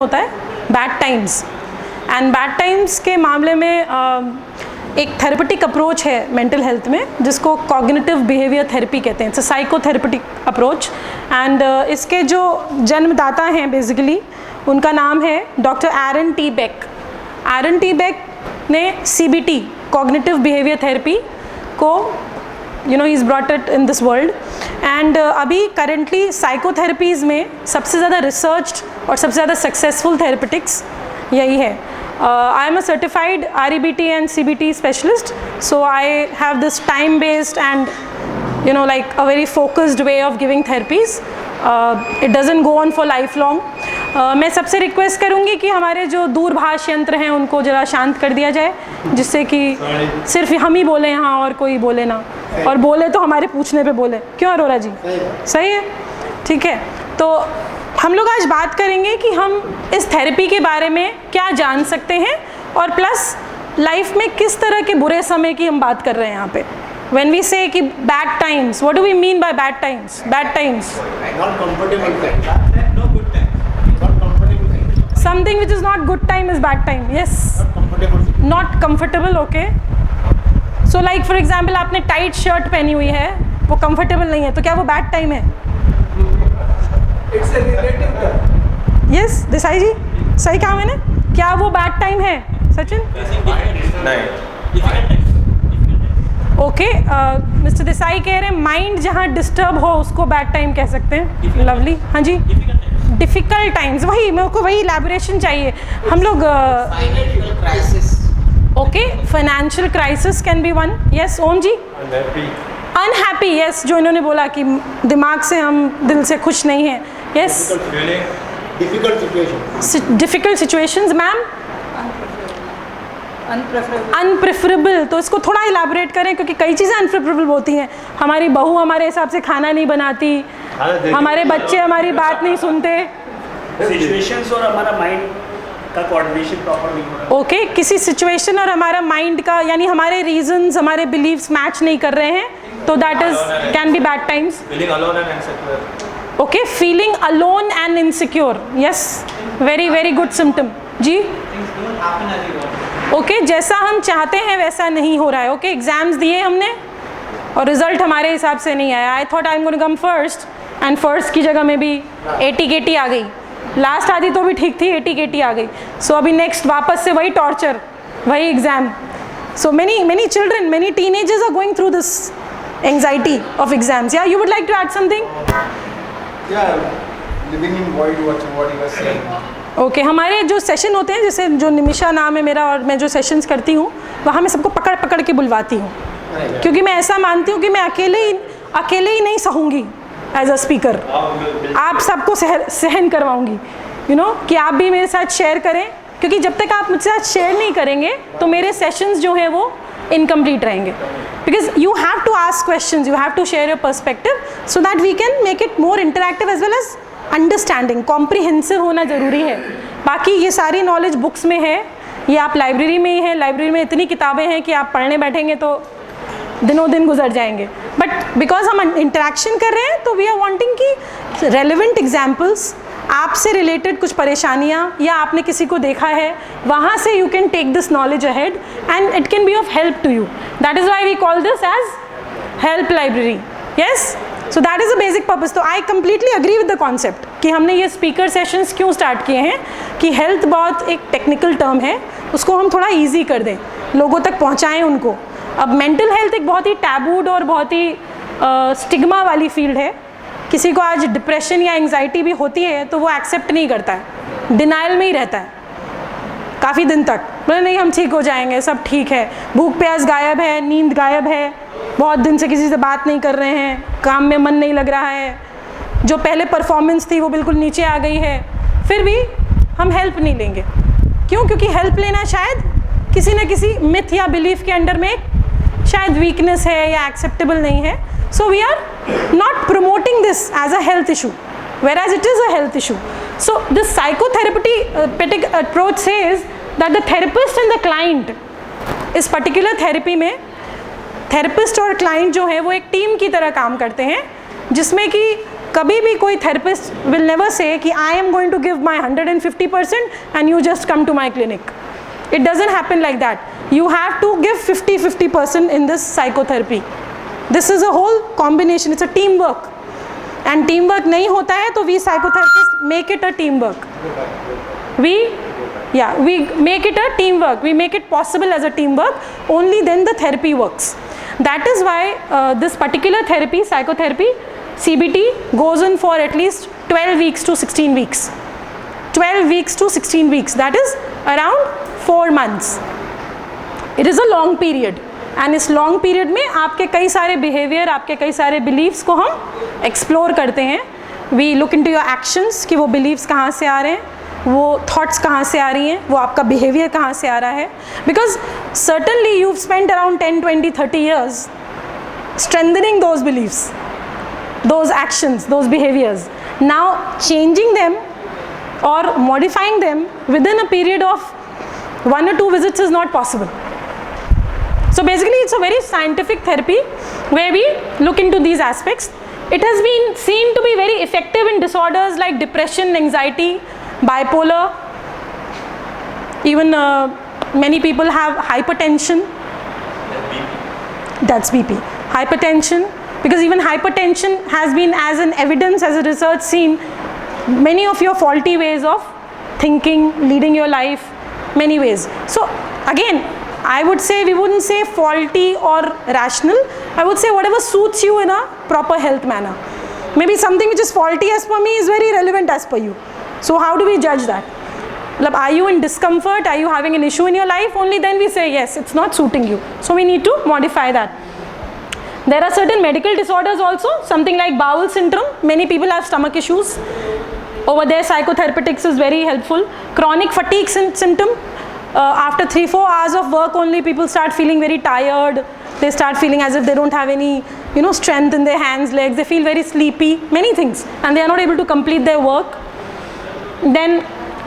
होता है bad times. And bad times के मामले में एक थेरेपेटिक अप्रोच है मेंटल हेल्थ में जिसको कॉग्निटिव बिहेवियर थेरेपी कहते हैं। It's a psychotherapeutic approach and इसके जो जन्मदाता हैं बेसिकली उनका नाम है डॉक्टर एरन टी बेक। एरन टी बेक ने CBT कॉग्निटिव बिहेवियर थेरेपी को he's brought it in this world and अभी currently साइकोथेरेपीज़ में सबसे ज़्यादा रिसर्च्ड और सबसे ज़्यादा सक्सेसफुल थेरेपेटिक्स यही है। I am a certified REBT and CBT specialist, so I have this time based and like a very focused way of giving therapies. It doesn't go on for lifelong. मैं सबसे request करूँगी कि हमारे जो दूरभाष यंत्र हैं उनको ज़रा शांत कर दिया जाए जिससे कि सिर्फ हम ही बोले यहाँ और कोई बोले ना, और बोले तो हमारे पूछने पे बोले। क्यों अरोरा जी? सही है, ठीक है। तो हम लोग आज बात करेंगे कि हम इस थेरेपी के बारे में क्या जान सकते हैं और प्लस लाइफ में किस तरह के बुरे समय की हम बात कर रहे हैं यहाँ पे। When we say कि bad times, what do we mean by bad times? Bad times. Not comfortable time. No good time. Not comfortable time. Something which is not good time is bad time. Yes. Not comfortable. Not comfortable, okay. So like for example आपने tight shirt पहनी हुई है, वो comfortable नहीं है, तो क्या वो bad time है? It's a relative term. Yes, Desai जी, सही कहा मैंने? क्या वो bad time है, सचिन? नहीं. ओके, मिस्टर देसाई कह रहे हैं माइंड जहाँ डिस्टर्ब हो उसको बैड टाइम कह सकते हैं। लवली, हाँ जी। डिफ़िकल्ट टाइम्स, वही मेरे को वही इलैबोरेशन चाहिए। हम लोग Financial crisis. Okay, financial crisis can be one. Yes Om ji. Unhappy, yes, जो इन्होंने बोला कि दिमाग से हम दिल से खुश नहीं हैं। Yes. Difficult situation. Difficult situations. Ma'am? Unpreferable, तो इसको थोड़ा इलाबोरेट करें क्योंकि कई चीज़ें अनप्रेफरेबल होती हैं। हमारी बहू हमारे हिसाब से खाना नहीं बनाती, हमारे बच्चे हमारी बात नहीं सुनते, सिचुएशंस और हमारा माइंड का कोऑर्डिनेशन प्रॉपर नहीं हो रहा। ओके, किसी सिचुएशन और हमारा माइंड का यानी हमारे रीजंस हमारे बिलीव्स मैच नहीं कर रहे हैं, तो that is can be bad times. Feeling alone and insecure. Okay, feeling alone and insecure, yes, very very good symptom जी। ओके, जैसा हम चाहते हैं वैसा नहीं हो रहा है। ओके, एग्जाम्स दिए हमने और रिजल्ट हमारे हिसाब से नहीं आया। I thought I am going to come first and first की जगह में भी 80 KT आ गई। लास्ट आधी तो भी ठीक थी, 80 KT आ गई। सो अभी नेक्स्ट वापस से वही टॉर्चर, वही exam. So many children, many teenagers are going through this anxiety of exams. Yeah you would like to add something? Living in void, what you were saying. Okay, हमारे जो session होते हैं, जैसे जो निमिषा नाम है मेरा और मैं जो सेशंस करती हूँ वहाँ मैं सबको पकड़ पकड़ के बुलवाती हूँ क्योंकि मैं ऐसा मानती हूँ कि मैं अकेले ही नहीं सहूँगी एज अ स्पीकर। आप सबको सहन करवाऊँगी, कि आप भी मेरे साथ शेयर करें, क्योंकि जब तक आप मुझसे साथ शेयर नहीं करेंगे तो मेरे सेशंस जो हैं वो इनकम्प्लीट रहेंगे। Because you have to ask questions, you have to share your perspective so that we can make it more interactive as well as understanding. Comprehensive होना ज़रूरी है। बाकी ये सारी नॉलेज बुक्स में है, ये आप लाइब्रेरी में ही है, लाइब्रेरी में इतनी किताबें हैं कि आप पढ़ने बैठेंगे तो दिनों दिन गुजर जाएंगे। बट बिकॉज हम इंटरेक्शन कर रहे हैं तो वी आर वांटिंग कि रेलिवेंट एग्जाम्पल्स, आपसे रिलेटेड कुछ परेशानियाँ या आपने किसी को देखा है, वहाँ से you can take this knowledge ahead and it can be of help to you. That is why we call this as help library. Yes, so that is a basic purpose. तो I completely agree with the concept कि हमने ये speaker sessions क्यों start किए हैं कि health बहुत एक टेक्निकल टर्म है, उसको हम थोड़ा ईजी कर दें, लोगों तक पहुँचाएँ उनको। अब मेंटल हेल्थ एक बहुत ही टैबूड और बहुत ही स्टिग्मा वाली फील्ड है। किसी को आज डिप्रेशन या एंग्जाइटी भी होती है तो वो एक्सेप्ट नहीं करता है, डिनाइल में ही रहता है काफ़ी दिन तक। बोले नहीं हम ठीक हो जाएंगे, सब ठीक है, भूख प्यास गायब है, नींद गायब है, बहुत दिन से किसी से बात नहीं कर रहे हैं, काम में मन नहीं लग रहा है, जो पहले परफॉर्मेंस थी वो बिल्कुल नीचे आ गई है, फिर भी हम हेल्प नहीं लेंगे। क्यों? क्योंकि हेल्प लेना शायद किसी न किसी मिथ या बिलीफ के अंडर में शायद वीकनेस है या एक्सेप्टेबल नहीं है। So we are not promoting this as a health issue whereas it is a health issue. So this psychotherapeutic approach says that the therapist and the client, इस particular therapy में therapist और client जो है वो एक team की तरह काम करते हैं जिसमें कि कभी भी कोई थेरेपिस्ट विल नेवर से कि I am going to give my 150% and you just come to my clinic. It doesn't happen like that. You have to give 50% in this psychotherapy. This is a whole combination. It's a teamwork. And teamwork नहीं होता है तो we psychotherapists make it a teamwork. We make it a teamwork. We make it possible as a teamwork. Only then the therapy works. That is why this particular therapy, psychotherapy, CBT, goes on for at least 12 weeks to 16 weeks. 12 weeks to 16 weeks. That is around 4 months. It is a long period. And इस long period में आपके कई सारे behavior, आपके कई सारे beliefs को हम explore करते हैं. We look into your actions कि वो beliefs कहाँ से आ रहे हैं, वो thoughts कहाँ से आ रही हैं, वो आपका behavior कहाँ से आ रहा है. Because certainly you've spent around 10, 20, 30 years strengthening those beliefs, those actions, those behaviors. Now changing them or modifying them within a period of 1 or 2 visits is not possible. So basically it's a very scientific therapy where we look into these aspects. It has been seen to be very effective in disorders like depression, anxiety, bipolar. Even many people have hypertension. That's BP. Hypertension, because even hypertension has been as an evidence, as a research seen many of your faulty ways of thinking, leading your life, many ways. So again, I would say we wouldn't say faulty or rational. I would say whatever suits you in a proper health manner. Maybe something which is faulty as per me is very relevant as per you. So how do we judge that? Are you in discomfort? Are you having an issue in your life? Only then we say yes, it's not suiting you. So we need to modify that. There are certain medical disorders also, something like bowel syndrome. Many people have stomach issues. Over there, psychotherapeutics is very helpful. Chronic fatigue symptom. After 3-4 hours of work only, people start feeling very tired. They start feeling as if they don't have any, strength in their hands, legs. They feel very sleepy, many things. And they are not able to complete their work. Then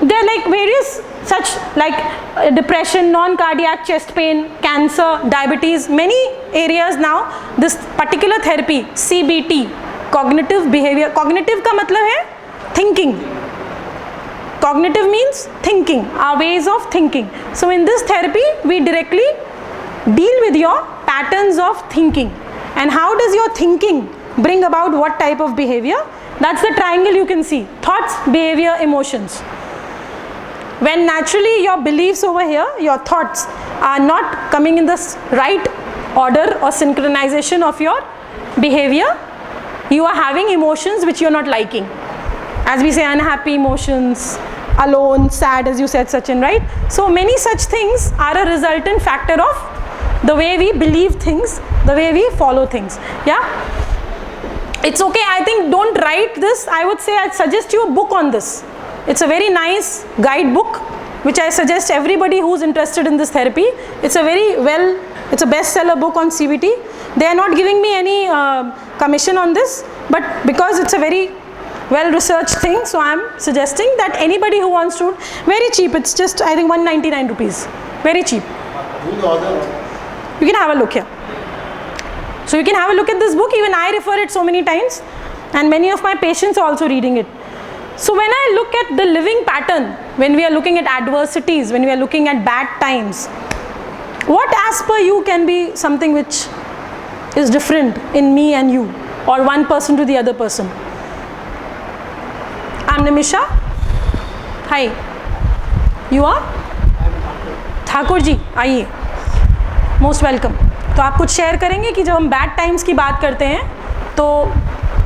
there are like various such like depression, non-cardiac chest pain, cancer, diabetes, many areas now. This particular therapy, CBT, cognitive behavior. Cognitive का मतलब है thinking. Cognitive means thinking, our ways of thinking. So in this therapy, we directly deal with your patterns of thinking. And how does your thinking bring about what type of behavior? That's the triangle you can see. Thoughts, behavior, emotions. When naturally your beliefs over here, your thoughts are not coming in the right order or synchronization of your behavior, you are having emotions which you are not liking. As we say, unhappy emotions, alone, sad, as you said, Sachin, right? So many such things are a resultant factor of the way we believe things, the way we follow things. Yeah? It's okay, I think don't write this. I would say I'd suggest you a book on this. It's a very nice guidebook which I suggest everybody who's interested in this therapy. It's a it's a bestseller book on CBT. They are not giving me any commission on this, but because it's a very well-researched thing, so I'm suggesting that anybody who wants to, very cheap, it's just I think 199 rupees, very cheap. Who's the author? You can have a look here. So you can have a look at this book. Even I refer it so many times, and many of my patients are also reading it. So when I look at the living pattern, when we are looking at adversities, when we are looking at bad times, what as per you can be something which is different in me and you, or one person to the other person? I'm Nimisha. Hi. You are? Thakur ji, आइए. Most welcome. तो आप कुछ share करेंगे कि जब हम bad times की बात करते हैं तो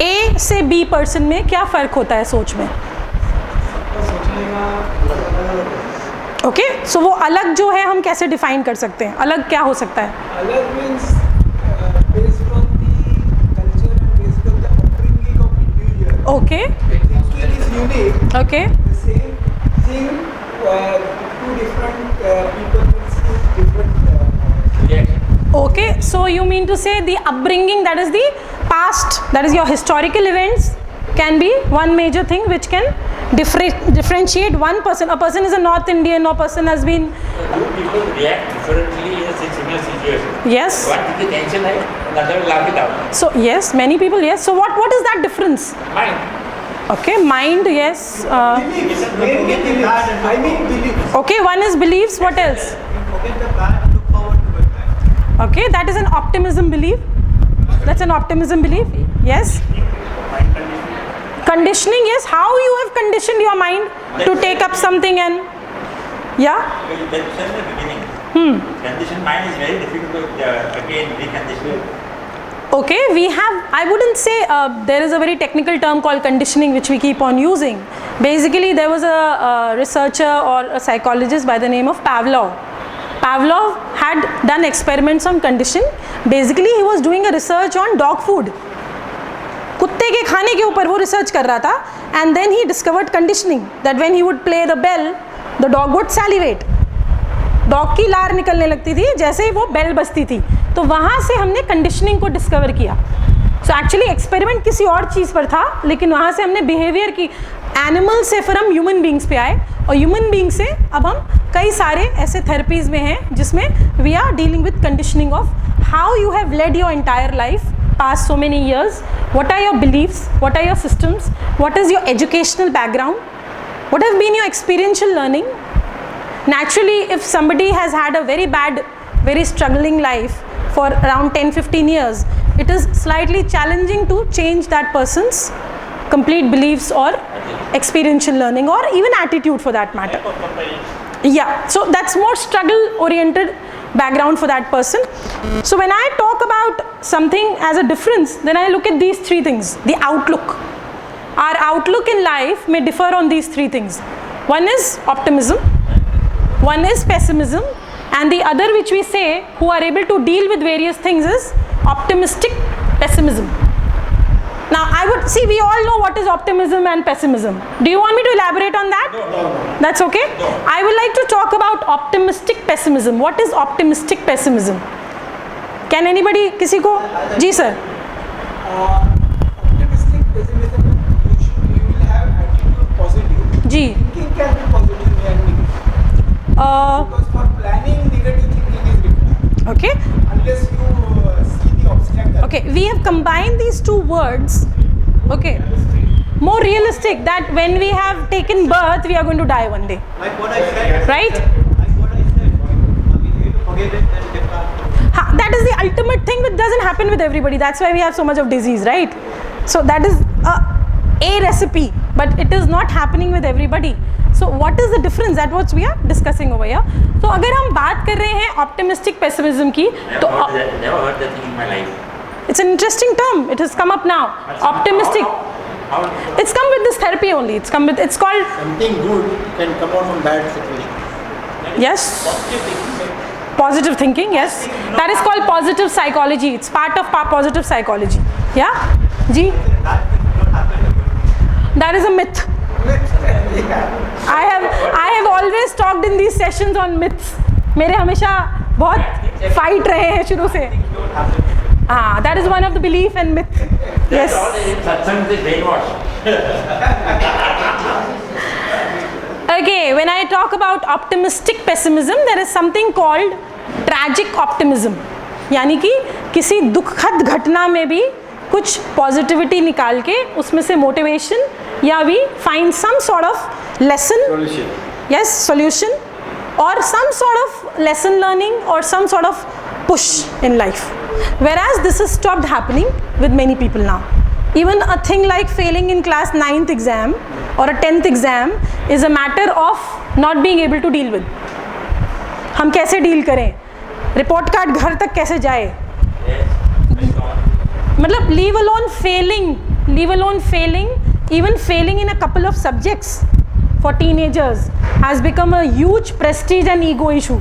A से B पर्सन में क्या फ़र्क होता है सोच में? ओके, सो वो अलग जो है हम कैसे डिफाइन कर सकते हैं? अलग क्या हो सकता है? अलग means based on the culture and based on the upbringing of individual. Okay. Thinking is unique. Okay. The same thing, two different people will see different reaction. Okay, so you mean to say the upbringing, that is the past, that is your historical events, can be one major thing which can differentiate one person. A person is a North Indian, or person has been. You people react differently in a similar situation. Yes. One is the tension, another will laugh it out. So yes, many people, yes. So what is that difference? Mind. Okay, mind, yes. Beliefs, mainly beliefs. I mean beliefs. Okay, one is beliefs. What else? Forget the bad, look forward to good times. Okay, that is an optimism belief. That's an optimism belief. Yes. Mind conditioning. Conditioning, yes. How you have conditioned your mind to take up something and yeah. That said in the beginning. Conditioned mind is very difficult to again recondition. Okay, we have, I wouldn't say there is a very technical term called conditioning which we keep on using. Basically, there was a researcher or a psychologist by the name of Pavlov. Pavlov had done experiments on conditioning. Basically, he was doing a research on dog food. कुत्ते के खाने के ऊपर वो research कर रहा था, and then he discovered conditioning that when he would play the bell, the dog would salivate. Dog की लार निकलने लगती थी जैसे ही वो बेल बजती थी. तो वहाँ से हमने कंडीशनिंग को डिस्कवर किया. सो एक्चुअली एक्सपेरिमेंट किसी और चीज़ पर था, लेकिन वहाँ से हमने बिहेवियर की, एनिमल से फिर हम ह्यूमन बींग्स पे आए, और ह्यूमन बींग से अब हम कई सारे ऐसे थेरेपीज़ में हैं जिसमें we are dealing with conditioning of how you have led your entire life past so many years, what are your beliefs, what are your systems, what is your educational background, what have been your experiential learning. Naturally, if somebody has had a very bad, very struggling life for around 10-15 years, it is slightly challenging to change that person's complete beliefs or experiential learning or even attitude for that matter. Yeah, so that's more struggle oriented background for that person. So when I talk about something as a difference, then I look at these three things. The outlook. Our outlook in life may differ on these three things. One is optimism, one is pessimism, and the other, which we say who are able to deal with various things, is optimistic pessimism. Now I would see, we all know what is optimism and pessimism. Do you want me to elaborate on that? No. That's okay? No. I would like to talk about optimistic pessimism. What is optimistic pessimism? Can anybody, किसी को? जी sir. Optimistic pessimism, you will have attitude positive. Ji. Thinking can be positive and negative. Because for planning, negative thinking is required. Okay. Unless you see the obstacle. Okay, we have combined these two words. Okay. More realistic, that when we have taken birth, we are going to die one day. Like what I said. Right? Like what I said. You forget it and get back. That is the ultimate thing which doesn't happen with everybody. That's why we have so much of disease, right? So that is a recipe, but it is not happening with everybody. So what is the difference? That's what we are discussing over here. So अगर हम बात कर रहे हैं optimistic pessimism की, तो Never heard that thing in my life. it's an interesting term. It has come up now. Optimistic. How It's come with this therapy only. It's come with. It's called, Something good can come out from bad situation. yes, positive thinking. Yes, that is called positive psychology. It's part of positive psychology. Yeah, ji. That is a myth. I have always talked in these sessions on myths. मेरे हमेशा बहुत fight रहे हैं शुरू से. That is one of the belief and myth. Yes. Satsang is brainwash. Okay, when I talk about optimistic pessimism, there is something called tragic optimism. यानी कि किसी दुखद घटना में भी कुछ पॉजिटिविटी निकाल के उसमें से मोटिवेशन, या we find some sort of lesson, Solution. yes, solution, or some sort of lesson learning or some sort of push in life. Whereas this has stopped happening with many people now. Even a thing like failing in class 9th exam or a 10th exam is a matter of not being able to deal with. हम कैसे deal करें, report card घर तक कैसे जाए, मतलब leave alone failing, even failing in a couple of subjects for teenagers has become a huge prestige and ego issue.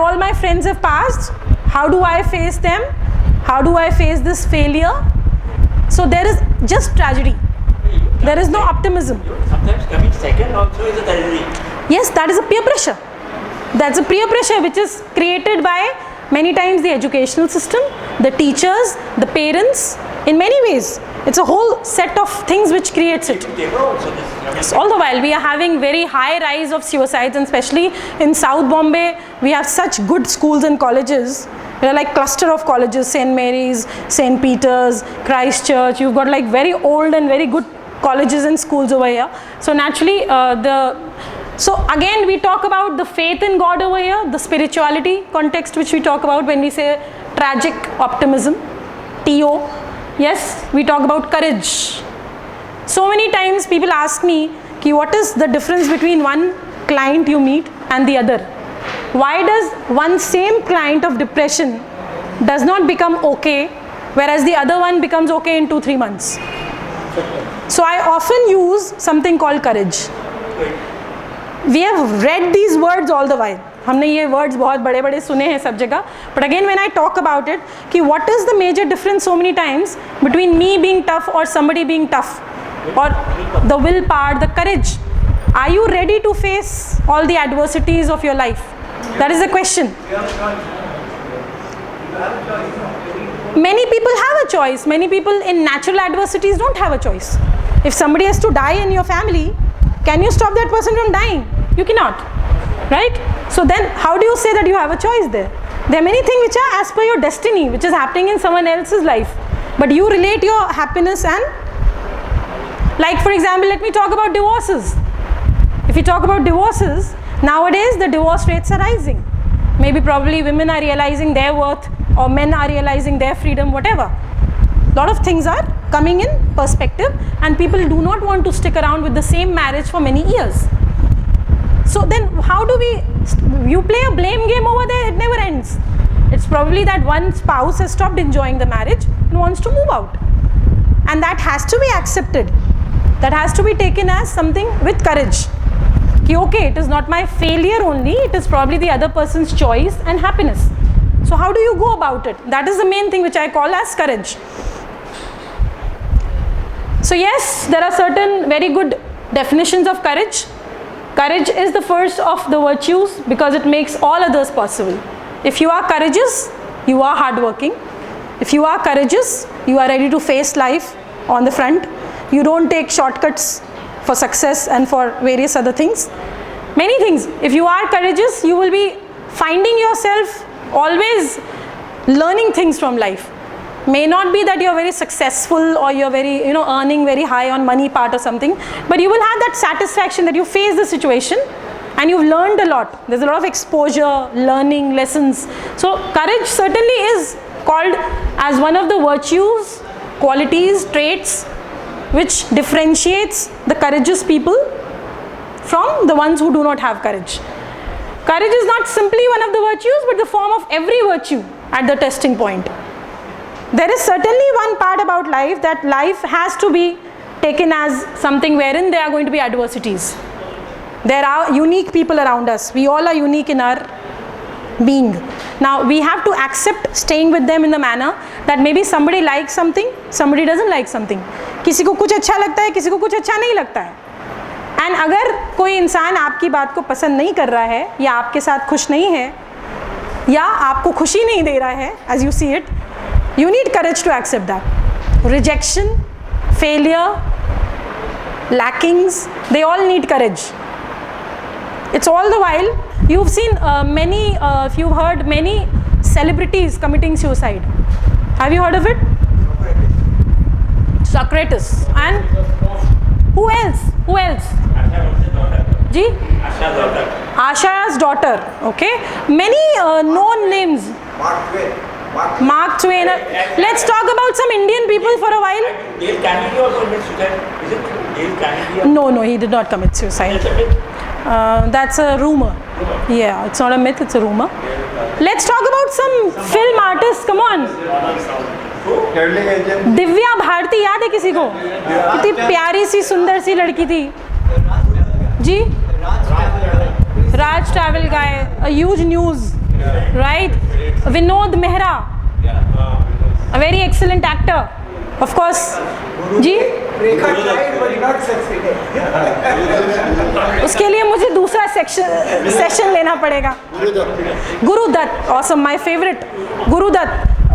All my friends have passed. How do I face them? How do I face this failure? So there is just tragedy. There is no optimism. sometimes coming second also is a tragedy. Yes, that is a peer pressure. That's a peer pressure which is created by many times the educational system, the teachers, the parents, In many ways, it's a whole set of things which creates it. Paper also this. All the while, we are having very high rise of suicides, and especially in South Bombay, we have such good schools and colleges. There are like cluster of colleges, St. Mary's, St. Peter's, Christ Church. You've got like very old and very good colleges and schools over here. So naturally, so again, we talk about the faith in God over here, the spirituality context which we talk about when we say tragic optimism, TO. Yes, we talk about courage. So many times people ask me, ki what is the difference between one client you meet and the other? Why does one same client of depression does not become okay, whereas the other one becomes okay in 2-3 months? So I often use something called courage. We have read these words all the while. हमने ये words बहुत बड़े बड़े सुने हैं सब जगह. But again, when I talk about it, कि what is the major difference so many times between me being tough or somebody being tough, or the willpower, the courage? Are you ready to face all the adversities of your life? That is the question. Many people have a choice. Many people in natural adversities don't have a choice. If somebody has to die in your family, can you stop that person from dying? You cannot, right? So then how do you say that you have a choice there? There are many things which are as per your destiny, which is happening in someone else's life. But you relate your happiness and, like for example, let me talk about divorces. If you talk about divorces, nowadays the divorce rates are rising. Maybe probably women are realizing their worth, or men are realizing their freedom, whatever. A lot of things are coming in perspective, and people do not want to stick around with the same marriage for many years. So then how do you play a blame game over there, it never ends. It's probably that one spouse has stopped enjoying the marriage and wants to move out. And that has to be accepted. That has to be taken as something with courage. Okay, it is not my failure only, it is probably the other person's choice and happiness. So how do you go about it? That is the main thing which I call as courage. So yes, there are certain very good definitions of courage. Courage is the first of the virtues because it makes all others possible. If you are courageous, you are hardworking. If you are courageous, you are ready to face life on the front. You don't take shortcuts for success and for various other things. Many things. If you are courageous, you will be finding yourself always learning things from life. May not be that you are very successful or you are very, earning very high on money part or something, but you will have that satisfaction that you face the situation and you've learned a lot. There's a lot of exposure, learning, lessons. So courage certainly is called as one of the virtues, qualities, traits which differentiates the courageous people from the ones who do not have courage. Courage is not simply one of the virtues, but the form of every virtue at the testing point. There is certainly one part about life that life has to be taken as something wherein there are going to be adversities. There are unique people around us. We all are unique in our being. Now we have to accept staying with them in the manner that maybe somebody likes something, somebody doesn't like something. किसी को कुछ अच्छा लगता है, किसी को कुछ अच्छा नहीं लगता है. And अगर कोई इंसान आपकी बात को पसंद नहीं कर रहा है या आपके साथ खुश नहीं है या आपको खुशी नहीं दे रहा है, as you see it, you need courage to accept that. Rejection, failure, lackings, they all need courage. It's all the while. You've seen if you've heard many celebrities committing suicide. Have you heard of it? Socrates. And who else? Who else? Ji? Asha's daughter. Asha's daughter. Okay. Many known names. Mark Twain. Let's talk about some Indian people for a while. Dale Carnegie also commits suicide. Is it true? Dale Carnegie? No, he did not commit suicide. That's a myth. That's a rumor. Yeah, it's not a myth, it's a rumor. Let's talk about some film artists. Come on. Divya Bharti याद है किसी को? कितनी प्यारी सी सुंदर सी लड़की थी जी. Raj Travel guy, a huge news, right? Vinod Mehra, a very excellent actor, of course. Ji Rekha tried but not succeeded. उसके लिए मुझे दूसरा सेशन लेना पड़ेगा. Guru Dutt, awesome, my favorite. Guru Dutt,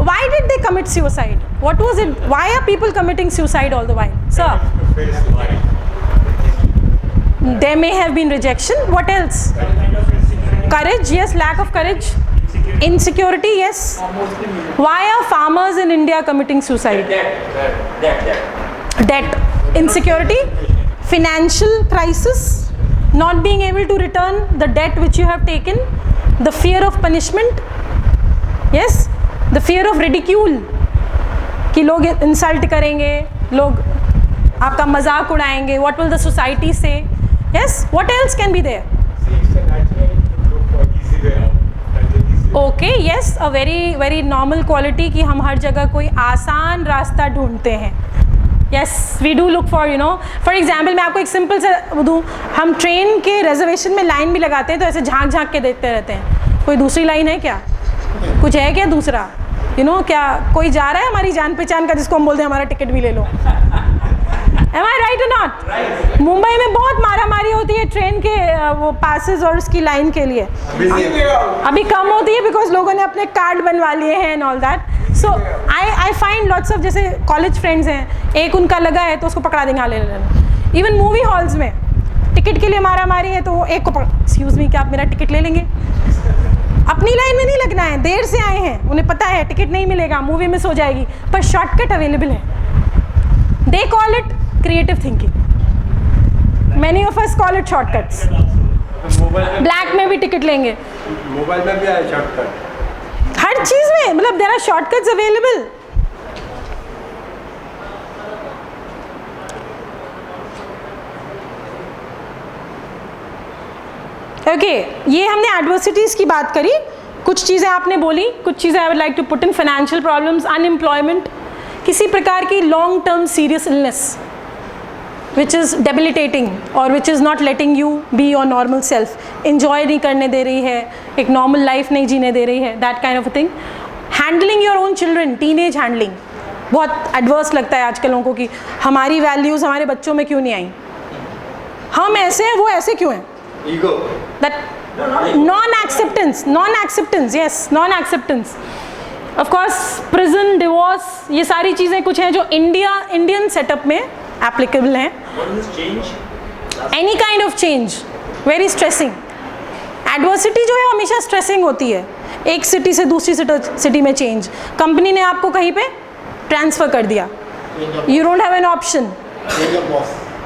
why did they commit suicide? What was it? Why are people committing suicide all the while? Sir, there may have been rejection. What else? Courage, yes. Lack of courage. Insecurity, yes. Why are farmers in India committing suicide? Debt. Insecurity. Financial crisis. Not being able to return the debt which you have taken. The fear of punishment. Yes. The fear of ridicule. कि लोग insult करेंगे, लोग आपका मजाक उड़ाएंगे. What will the society say? Yes. What else can be there? Okay, yes, a very normal quality कि हम हर जगह कोई आसान रास्ता ढूंढते हैं. Yes, we do look for, for example, मैं आपको एक सिंपल सा दूँ, हम ट्रेन के रिजर्वेशन में लाइन भी लगाते हैं तो ऐसे झांक झांक के देखते रहते हैं. कोई दूसरी लाइन है क्या? कुछ है क्या दूसरा? क्या कोई जा रहा है हमारी जान पहचान का जिसको हम बोलते हैं हमारा टिकट भी ले लो? Am I right or not? Mumbai में बहुत मारामारी होती है ट्रेन के वो पासेस और उसकी लाइन के लिए. अभी कम होती है बिकॉज लोगों ने अपने कार्ड बनवा लिए हैं and all that. So I find lots of, जैसे कॉलेज फ्रेंड्स हैं, एक उनका लगा है तो उसको पकड़ा देंगे, ले लेना. इवन मूवी हॉल्स में टिकट के लिए मारामारी है तो वो एक को एक्सक्यूज मी क्या आप मेरा टिकट ले लेंगे? अपनी लाइन में नहीं लगना है, देर से आए हैं, उन्हें पता है टिकट नहीं मिलेगा, मूवी मिस हो जाएगी, पर शॉर्टकट अवेलेबल है. They call it creative thinking. Many of us call it shortcuts. Black में भी टिकट लेंगे. मोबाइल में भी है शॉर्टकट. हर चीज में मतलब there are shortcuts available. Okay, ये हमने adversities की बात करी. कुछ चीज़ें आपने बोली, कुछ चीज़ें I would like to put in. financial problems, unemployment, किसी प्रकार की long term serious illness which is debilitating or which is not letting you be your normal self, enjoy नहीं करने दे रही है, एक normal life नहीं जीने दे रही है, that kind of a thing. Handling your own children, teenage handling, बहुत adverse लगता है आजकल लोगों को कि हमारी values हमारे बच्चों में क्यों नहीं आई, हम ऐसे हैं वो ऐसे क्यों हैं. Ego. That non-acceptance, yes, non-acceptance. Of course, prison, divorce, ये सारी चीज़ें कुछ हैं जो Indian setup में applicable हैं. What is change? Any kind of change, very stressing. Adversity जो है हमेशा stressing होती है. एक सिटी से दूसरी सिटी में change. कंपनी ने आपको कहीं पे ट्रांसफ़र कर दिया. You don't have an option.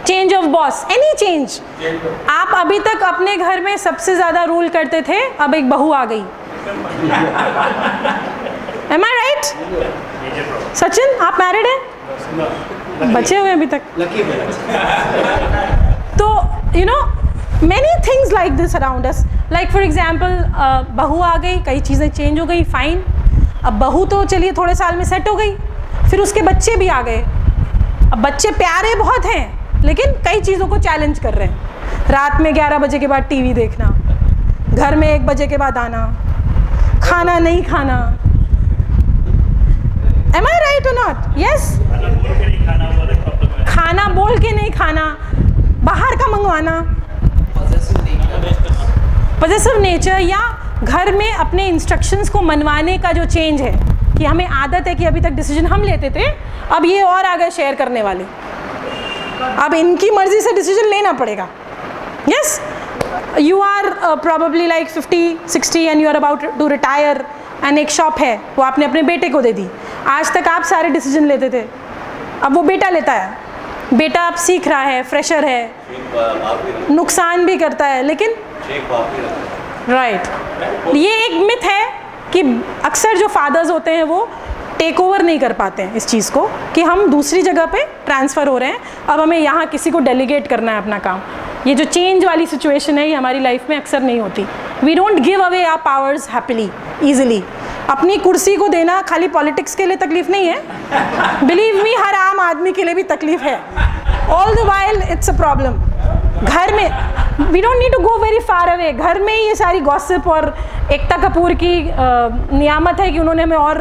Change of boss. Any change. आप अभी तक अपने घर में सबसे ज़्यादा रूल करते थे, अब एक बहू आ गई. Am I right? सचिन, आप मैरिड हैं? बचे हुए अभी तक. तो many things like this around us. Like for example, बहू आ गई, कई चीज़ें चेंज हो गई, फाइन. अब बहू तो चलिए थोड़े साल में सेट हो गई, फिर उसके बच्चे भी आ गए. अब बच्चे प्यारे बहुत हैं लेकिन कई चीज़ों को चैलेंज कर रहे हैं. रात में 11 बजे के बाद टीवी देखना, घर में 1 बजे के बाद आना, खाना नहीं खाना. Am I right or not? Yes. खाना बोल के नहीं खाना, बाहर का मंगवाना, possessive nature, या घर में अपने इंस्ट्रक्शंस को मनवाने का जो चेंज है कि हमें आदत है कि अभी तक डिसीजन हम लेते थे, अब ये और आगे शेयर करने वाले, अब इनकी मर्जी से डिसीजन लेना पड़ेगा. Yes, you are probably like 50-60 and you are about to retire and एक शॉप है वो आपने अपने बेटे को दे दी. आज तक आप सारे डिसीजन लेते थे, अब वो बेटा लेता है. बेटा अब सीख रहा है, फ्रेशर है, नुकसान भी करता है, लेकिन राइट. ये एक मिथ है कि अक्सर जो फादर्स होते हैं वो टेक ओवर नहीं कर पाते हैं इस चीज़ को कि हम दूसरी जगह पे ट्रांसफ़र हो रहे हैं, अब हमें यहाँ किसी को डेलीगेट करना है अपना काम. ये जो चेंज वाली सिचुएशन है ये हमारी लाइफ में अक्सर नहीं होती. We don't give away our powers happily easily. अपनी कुर्सी को देना खाली पॉलिटिक्स के लिए तकलीफ नहीं है, बिलीव मी, हर आम आदमी के लिए भी तकलीफ है. All the while it's a problem. घर में we don't need to go very far away. घर में ये सारी गॉसिप, और एकता कपूर की नियामत है कि उन्होंने हमें और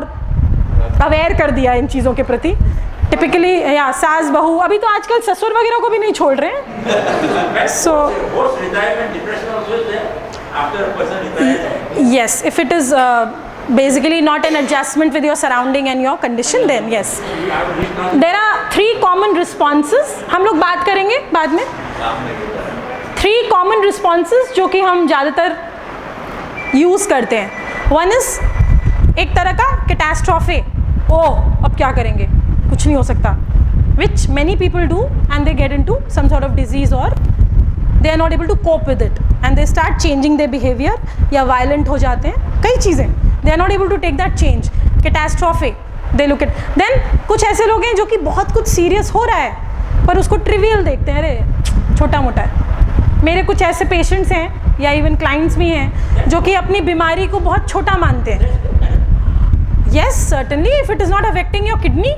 अवेयर कर दिया इन चीज़ों के प्रति. टिपिकली या सास बहू, अभी तो आजकल ससुर वगैरह को भी नहीं छोड़ रहे हैं. सो yes, if it is basically not an adjustment with your surrounding and your condition, then yes. There are 3 common responses, हम लोग बात करेंगे बाद में. 3 common responses जो कि हम ज़्यादातर यूज़ करते हैं. One is एक तरह का कैटास्ट्रॉफे, ओह अब क्या करेंगे, कुछ नहीं हो सकता, which many people do and they get into some sort of disease or they are not able to cope with it and they start changing their behavior या violent हो जाते हैं, कई चीज़ें, they are not able to take that change. कैटास्ट्रॉफे, they look at. Then कुछ ऐसे लोग हैं जो कि बहुत कुछ सीरियस हो रहा है पर उसको ट्रिवियल देखते हैं, अरे छोटा मोटा है. मेरे कुछ ऐसे पेशेंट्स हैं या इवन क्लाइंट्स भी हैं जो कि अपनी बीमारी को बहुत छोटा मानते हैं. Yes, certainly, if it is not affecting your kidney,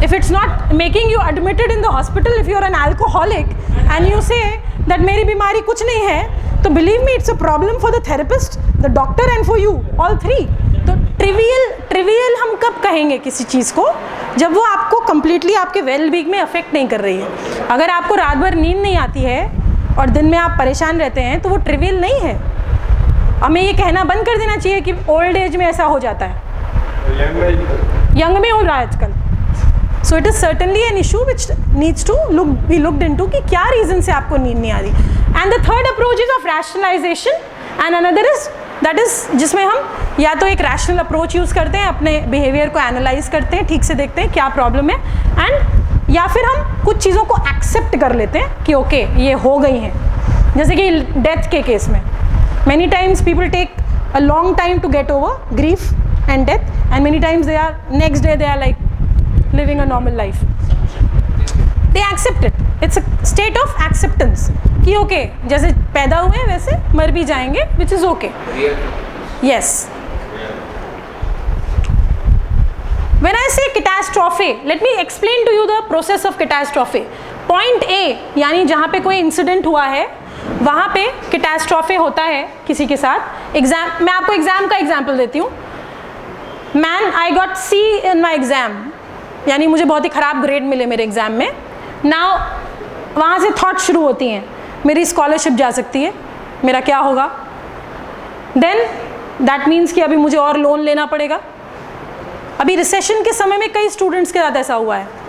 if it's not making you admitted in the hospital, if you're an alcoholic and you say that मेरी बीमारी कुछ नहीं है, तो believe me, it's a problem for the therapist, the doctor and for you, all 3. तो trivial हम कब कहेंगे किसी चीज़ को, जब वो आपको completely आपके well-being में affect नहीं कर रही है. अगर आपको रात भर नींद नहीं आती है और दिन में आप परेशान रहते हैं तो वो trivial नहीं है. हमें ये कहना बंद कर देना चाहिए कि ओल्ड एज में ऐसा हो जाता है, यंग में हो रहा है आजकल. So it is certainly an issue which needs to be looked into कि क्या रीज़न से आपको नींद नहीं आ रही. And the third approach is of rationalisation and another is that is जिसमें हम या तो एक रैशनल अप्रोच यूज़ करते हैं, अपने बिहेवियर को एनालाइज करते हैं, ठीक से देखते हैं क्या प्रॉब्लम है, एंड या फिर हम कुछ चीज़ों को एक्सेप्ट कर लेते हैं कि ओके ये हो गई हैं. जैसे कि डेथ के केस में many times people take a long time to get over grief and death, and many times they are next day they are like living a normal life. They accept it. It's a state of acceptance कि okay जैसे पैदा हुए वैसे मर भी जाएंगे, which is okay. Yes. When I say catastrophe, let me explain to you the process of catastrophe. Point A यानी जहाँ पे कोई इंसिडेंट हुआ है वहाँ पे कैटास्ट्रॉफे होता है किसी के साथ. एग्जाम, मैं आपको एग्ज़ाम का एग्जाम्पल देती हूँ. Man I got C in my exam, यानी मुझे बहुत ही ख़राब ग्रेड मिले मेरे एग्ज़ाम में. नाउ वहाँ से थॉट शुरू होती हैं, मेरी स्कॉलरशिप जा सकती है, मेरा क्या होगा. देन दैट मीन्स कि अभी मुझे और लोन लेना पड़ेगा. अभी रिसेशन के समय में कई स्टूडेंट्स के साथ ऐसा हुआ है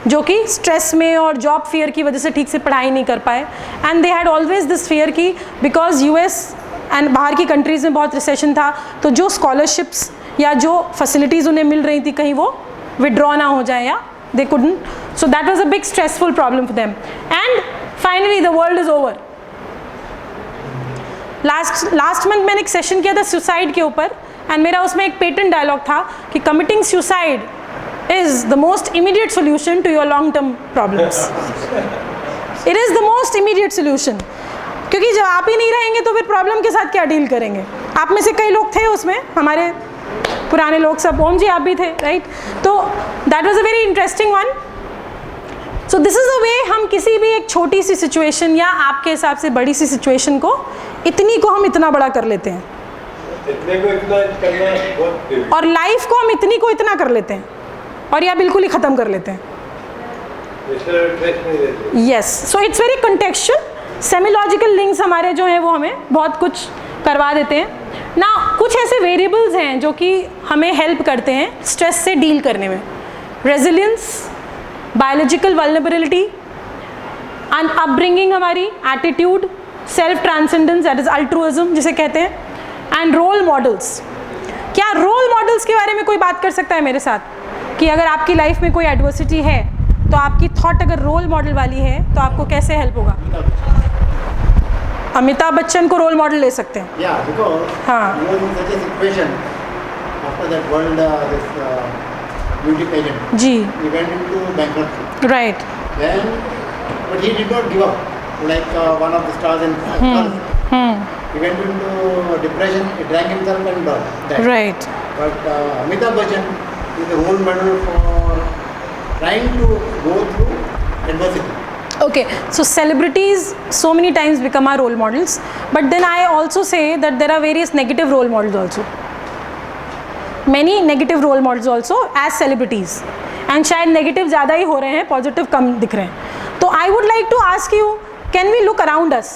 जो कि स्ट्रेस में और जॉब फियर की वजह से ठीक से पढ़ाई नहीं कर पाए. And they had always this fear कि बिकॉज US एंड बाहर की कंट्रीज़ में बहुत रिसेशन था, तो जो स्कॉलरशिप्स या जो फैसिलिटीज़ उन्हें मिल रही थी कहीं वो विड्रॉ ना हो जाए या they couldn't. So that was a big stressful problem for them. And finally the world is over. Last month मैंने एक सेशन किया था सुसाइड के ऊपर, एंड मेरा उसमें एक पेटेंट डायलॉग था कि committing suicide is the most immediate solution to your long term problems. It is the most immediate solution. क्योंकि जब आप ही नहीं रहेंगे तो फिर प्रॉब्लम के साथ क्या डील करेंगे. आप में से कई लोग थे उसमें, हमारे पुराने लोग सब, ओम जी आप भी थे, राइट. तो that was a very interesting one. So this is a way हम किसी भी एक छोटी सी सिचुएशन या आपके हिसाब से बड़ी सी सिचुएशन को इतनी को हम इतना बड़ा कर लेते हैं, इतने को इतना करना बहुत, और लाइफ को हम इतनी को इतना कर लेते हैं और या बिल्कुल ही ख़त्म कर लेते हैं. Yes, so it's very contextual. Semiological links हमारे जो हैं वो हमें बहुत कुछ करवा देते हैं ना. कुछ ऐसे वेरिएबल्स हैं जो कि हमें हेल्प करते हैं स्ट्रेस से डील करने में. रेजिलियंस, बायोलॉजिकल वल्नरेबिलिटी, अपब्रिंगिंग हमारी, attitude, self transcendence that is altruism जिसे कहते हैं, एंड रोल मॉडल्स. क्या रोल मॉडल्स के बारे में कोई बात कर सकता है मेरे साथ कि अगर आपकी लाइफ में कोई एडवर्सिटी है तो आपकी थॉट अगर रोल मॉडल वाली है तो आपको कैसे हेल्प होगा? अमिताभ बच्चन को रोल मॉडल ले सकते हैं. Yeah, because हाँ. he was in such a situation after that world beauty pageant. Ji. He went into bankruptcy. Right. Then, but he did not give up. Like one of the stars in stars. He went into depression. He drank himself and died. Right. But Amitabh Bachchan is a role model for trying to go through adversity. Okay, so celebrities so many times become our role models, but then I also say that there are various negative role models also. Many negative role models also as celebrities, and शायद negative ज़्यादा ही हो रहे हैं, positive कम दिख रहे हैं. तो I would like to ask you, can we look around us?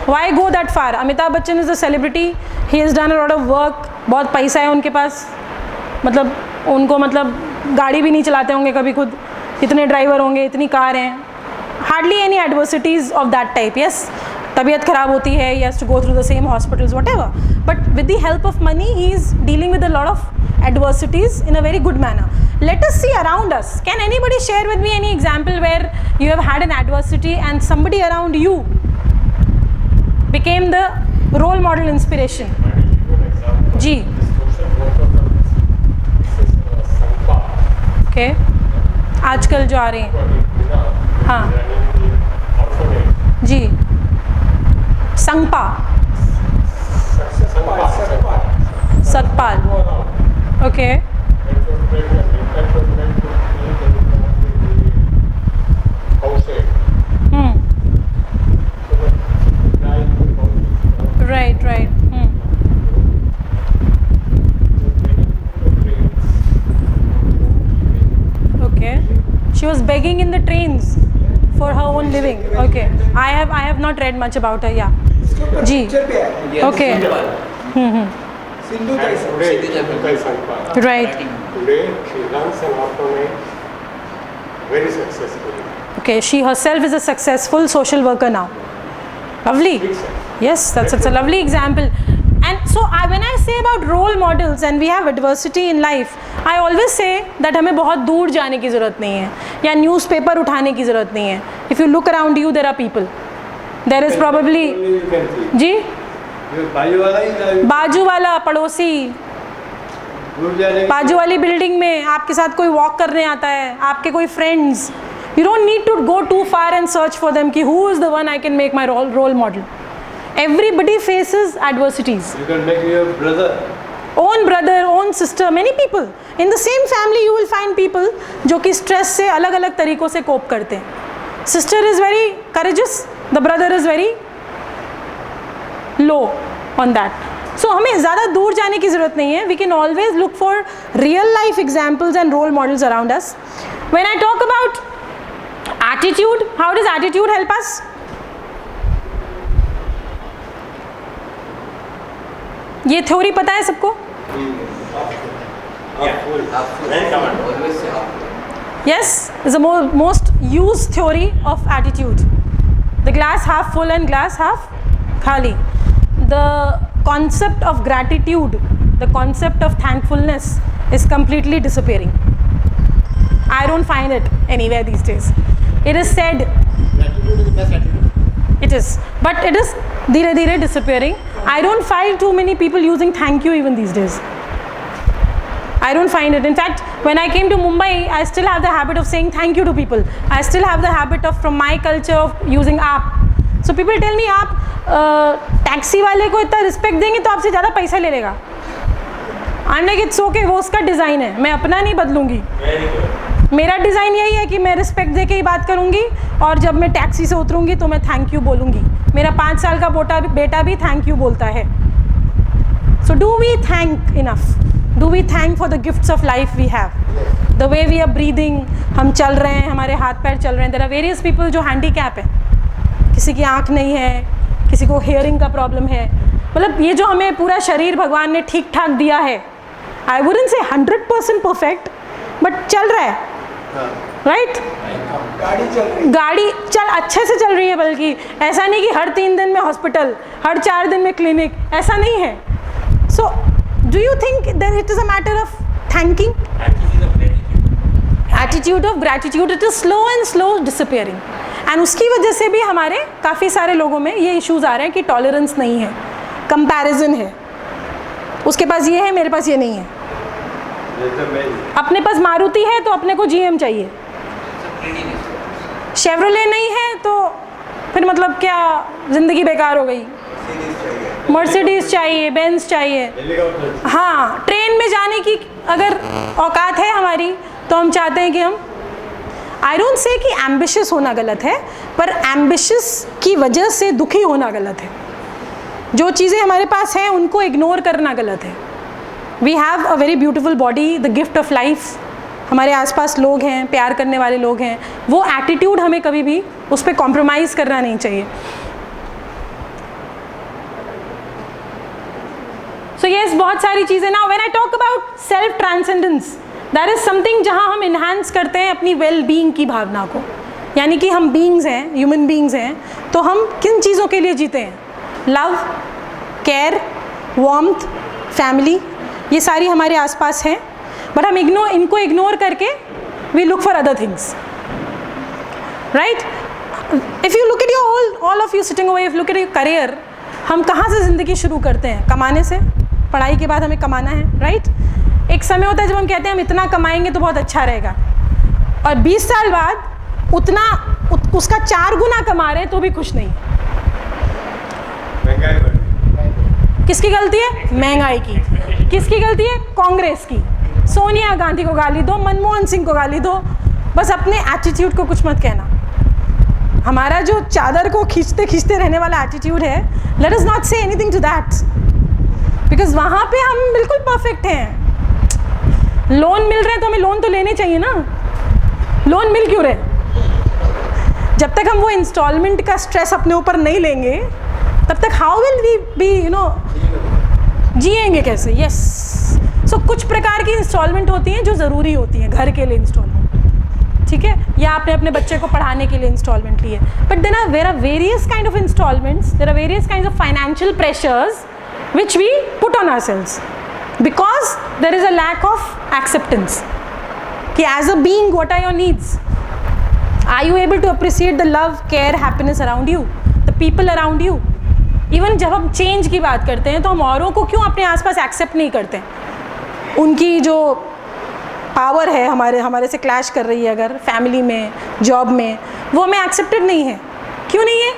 Why go that far? Amitabh Bachchan is a celebrity. He has done a lot of work. बहुत पैसा है उनके पास, मतलब उनको मतलब गाड़ी भी नहीं चलाते होंगे कभी खुद, इतने ड्राइवर होंगे, इतनी कार हैं. Hardly any adversities of that type. Yes, तबीयत ख़राब होती है, he has to go through the same hospitals, whatever. But with the help of money, he is dealing with a lot of adversities in a very good manner. Let us see around us. Can anybody share with me any example where you have had an adversity and somebody around you became the role model inspiration? Ji. Okay. आजकल जो आ रही हैं. हाँ. जी. संगपा. Satpal. Okay. Right. Okay. She was begging in the trains for her own living. Okay. I have not read much about her. Yeah. Ji. Okay. Sindhu ताई. Right. Today she runs an orphanage very successfully. Okay. She herself is a successful social worker now. Lovely. Yes, that's a lovely example. And so when I say about role models and we have adversity in life, I always say that हमें बहुत दूर जाने की ज़रूरत नहीं है या newspaper उठाने की ज़रूरत नहीं है. If you look around you, there are people. There is probably जी बाजू वाला पड़ोसी, बाजू वाली बिल्डिंग में आपके साथ कोई वॉक करने आता है, आपके कोई friends. You don't need to go too far and search for them कि who is the one I can make my role model. Everybody faces adversities. You can make your brother. Own brother, own sister, many people. In the same family you will find people जो कि stress से अलग अलग तरीक़ों से cope करते हैं. Sister is very courageous, the brother is very low on that. So हमें ज़्यादा दूर जाने की ज़रूरत नहीं है. We can always look for real life examples and role models around us. When I talk about attitude, how does attitude help us? ये theory पता है सबको? Very common. Yes, is the most used theory of attitude. The glass half full and glass half khali. The concept of gratitude, the concept of thankfulness is completely disappearing. I don't find it anywhere these days. It is said. Gratitude is the best attitude. It is, but it is धीरे disappearing. I don't find too many people using thank you even these days. I don't find it. In fact, when I came to Mumbai, I still have the habit of saying thank you to people. I still have the habit of, from my culture, of using aap. So people tell me, आप taxi वाले को इतना respect देंगे तो आपसे ज़्यादा पैसा ले लेगा. I'm like, it's okay, वो उसका डिज़ाइन है, मैं अपना नहीं बदलूँगी. मेरा डिज़ाइन यही है कि मैं रिस्पेक्ट दे के ही बात करूँगी और जब मैं टैक्सी से उतरूँगी तो मैं थैंक यू बोलूँगी. मेरा 5 साल का बेटा भी थैंक यू बोलता है. So do we thank enough? Do we thank for the gifts of life we have? The way we are breathing, हम चल रहे हैं, हमारे हाथ पैर चल रहे हैं. There are various people जो handicap है. किसी की आँख नहीं है, किसी को hearing का प्रॉब्लम है. मतलब ये जो हमें पूरा शरीर भगवान ने ठीक ठाक दिया है, I wouldn't say 100% perfect, but चल रहा है. राइट गाड़ी चल अच्छे से चल रही है. बल्कि ऐसा नहीं कि हर 3 दिन में हॉस्पिटल, हर 4 दिन में क्लिनिक, ऐसा नहीं है. So do you think that it is a matter of thanking? Attitude of gratitude. It is slow and slow disappearing. And उसकी वजह से भी हमारे काफ़ी सारे लोगों में ये इश्यूज़ आ रहे हैं कि टॉलरेंस नहीं है, कंपैरिजन है. उसके पास ये है, मेरे पास ये नहीं है. अपने पास मारुति है तो अपने को GM चाहिए. शेवरोले नहीं है तो फिर मतलब क्या, ज़िंदगी बेकार हो गई. मर्सिडीज़ चाहिए, बेंज चाहिए. हाँ, ट्रेन में जाने की अगर औकात है हमारी तो हम चाहते हैं कि हम, आई डोंट से कि एम्बिशियस होना गलत है, पर एम्बिशियस की वजह से दुखी होना गलत है. जो चीज़ें हमारे पास हैं उनको इग्नोर करना गलत है. We have a very beautiful body, the gift of life. हमारे आसपास लोग हैं, प्यार करने वाले लोग हैं. वो एटीट्यूड हमें कभी भी उस पर कॉम्प्रोमाइज़ करना नहीं चाहिए. येस, बहुत सारी चीज़ें ना. When I talk about self transcendence, that is something जहाँ हम इन्हांस करते हैं अपनी वेल बीइंग की भावना को. यानी कि हम बीइंग्स हैं, ह्यूमन बीइंग्स हैं, तो हम किन चीज़ों के लिए जीते हैं? लव, केयर, वार्मथ, फैमिली, ये सारी हमारे आसपास हैं. बट हम इनको इग्नोर करके we look for other things, right? If you look at your all of you sitting over, if look at your career, हम कहाँ से ज़िंदगी शुरू करते हैं? कमाने से. पढ़ाई के बाद हमें कमाना है, राइट? एक समय होता है जब हम कहते हैं हम इतना कमाएंगे तो बहुत अच्छा रहेगा, और 20 साल बाद उसका 4 गुना कमा रहे तो भी खुश नहीं. किसकी गलती है? महंगाई की. किसकी गलती है? कांग्रेस की. सोनिया गांधी को गाली दो, मनमोहन सिंह को गाली दो, बस अपने एटीट्यूड को कुछ मत कहना. हमारा जो चादर को खींचते खींचते रहने वाला एटीट्यूड है, let us not say anything to that, because वहाँ पे हम बिल्कुल परफेक्ट हैं. लोन मिल रहे हैं तो हमें लोन तो लेने चाहिए ना. लोन मिल क्यों रहे? जब तक हम वो इंस्टॉलमेंट का स्ट्रेस अपने ऊपर नहीं लेंगे, तब तक how will we be, you know, जिएंगे कैसे? यस. सो कुछ प्रकार की इंस्टॉलमेंट होती हैं जो ज़रूरी होती हैं. घर के लिए इंस्टॉलमेंट, ठीक है, या आपने अपने बच्चे को पढ़ाने के लिए इंस्टॉलमेंट ली है. But then there are various kind of instalments, there are various kind of financial pressures which we put on ourselves because there is a lack of acceptance कि as a being what are your needs. Are you able to appreciate the love, care, happiness around you, the people around you? Even जब हम change की बात करते हैं तो हम औरों को क्यों अपने आसपास एक्सेप्ट नहीं करते? उनकी जो पावर है हमारे से क्लैश कर रही है अगर फैमिली में, जॉब में, वो हमें एक्सेप्टेड नहीं है. क्यों नहीं है?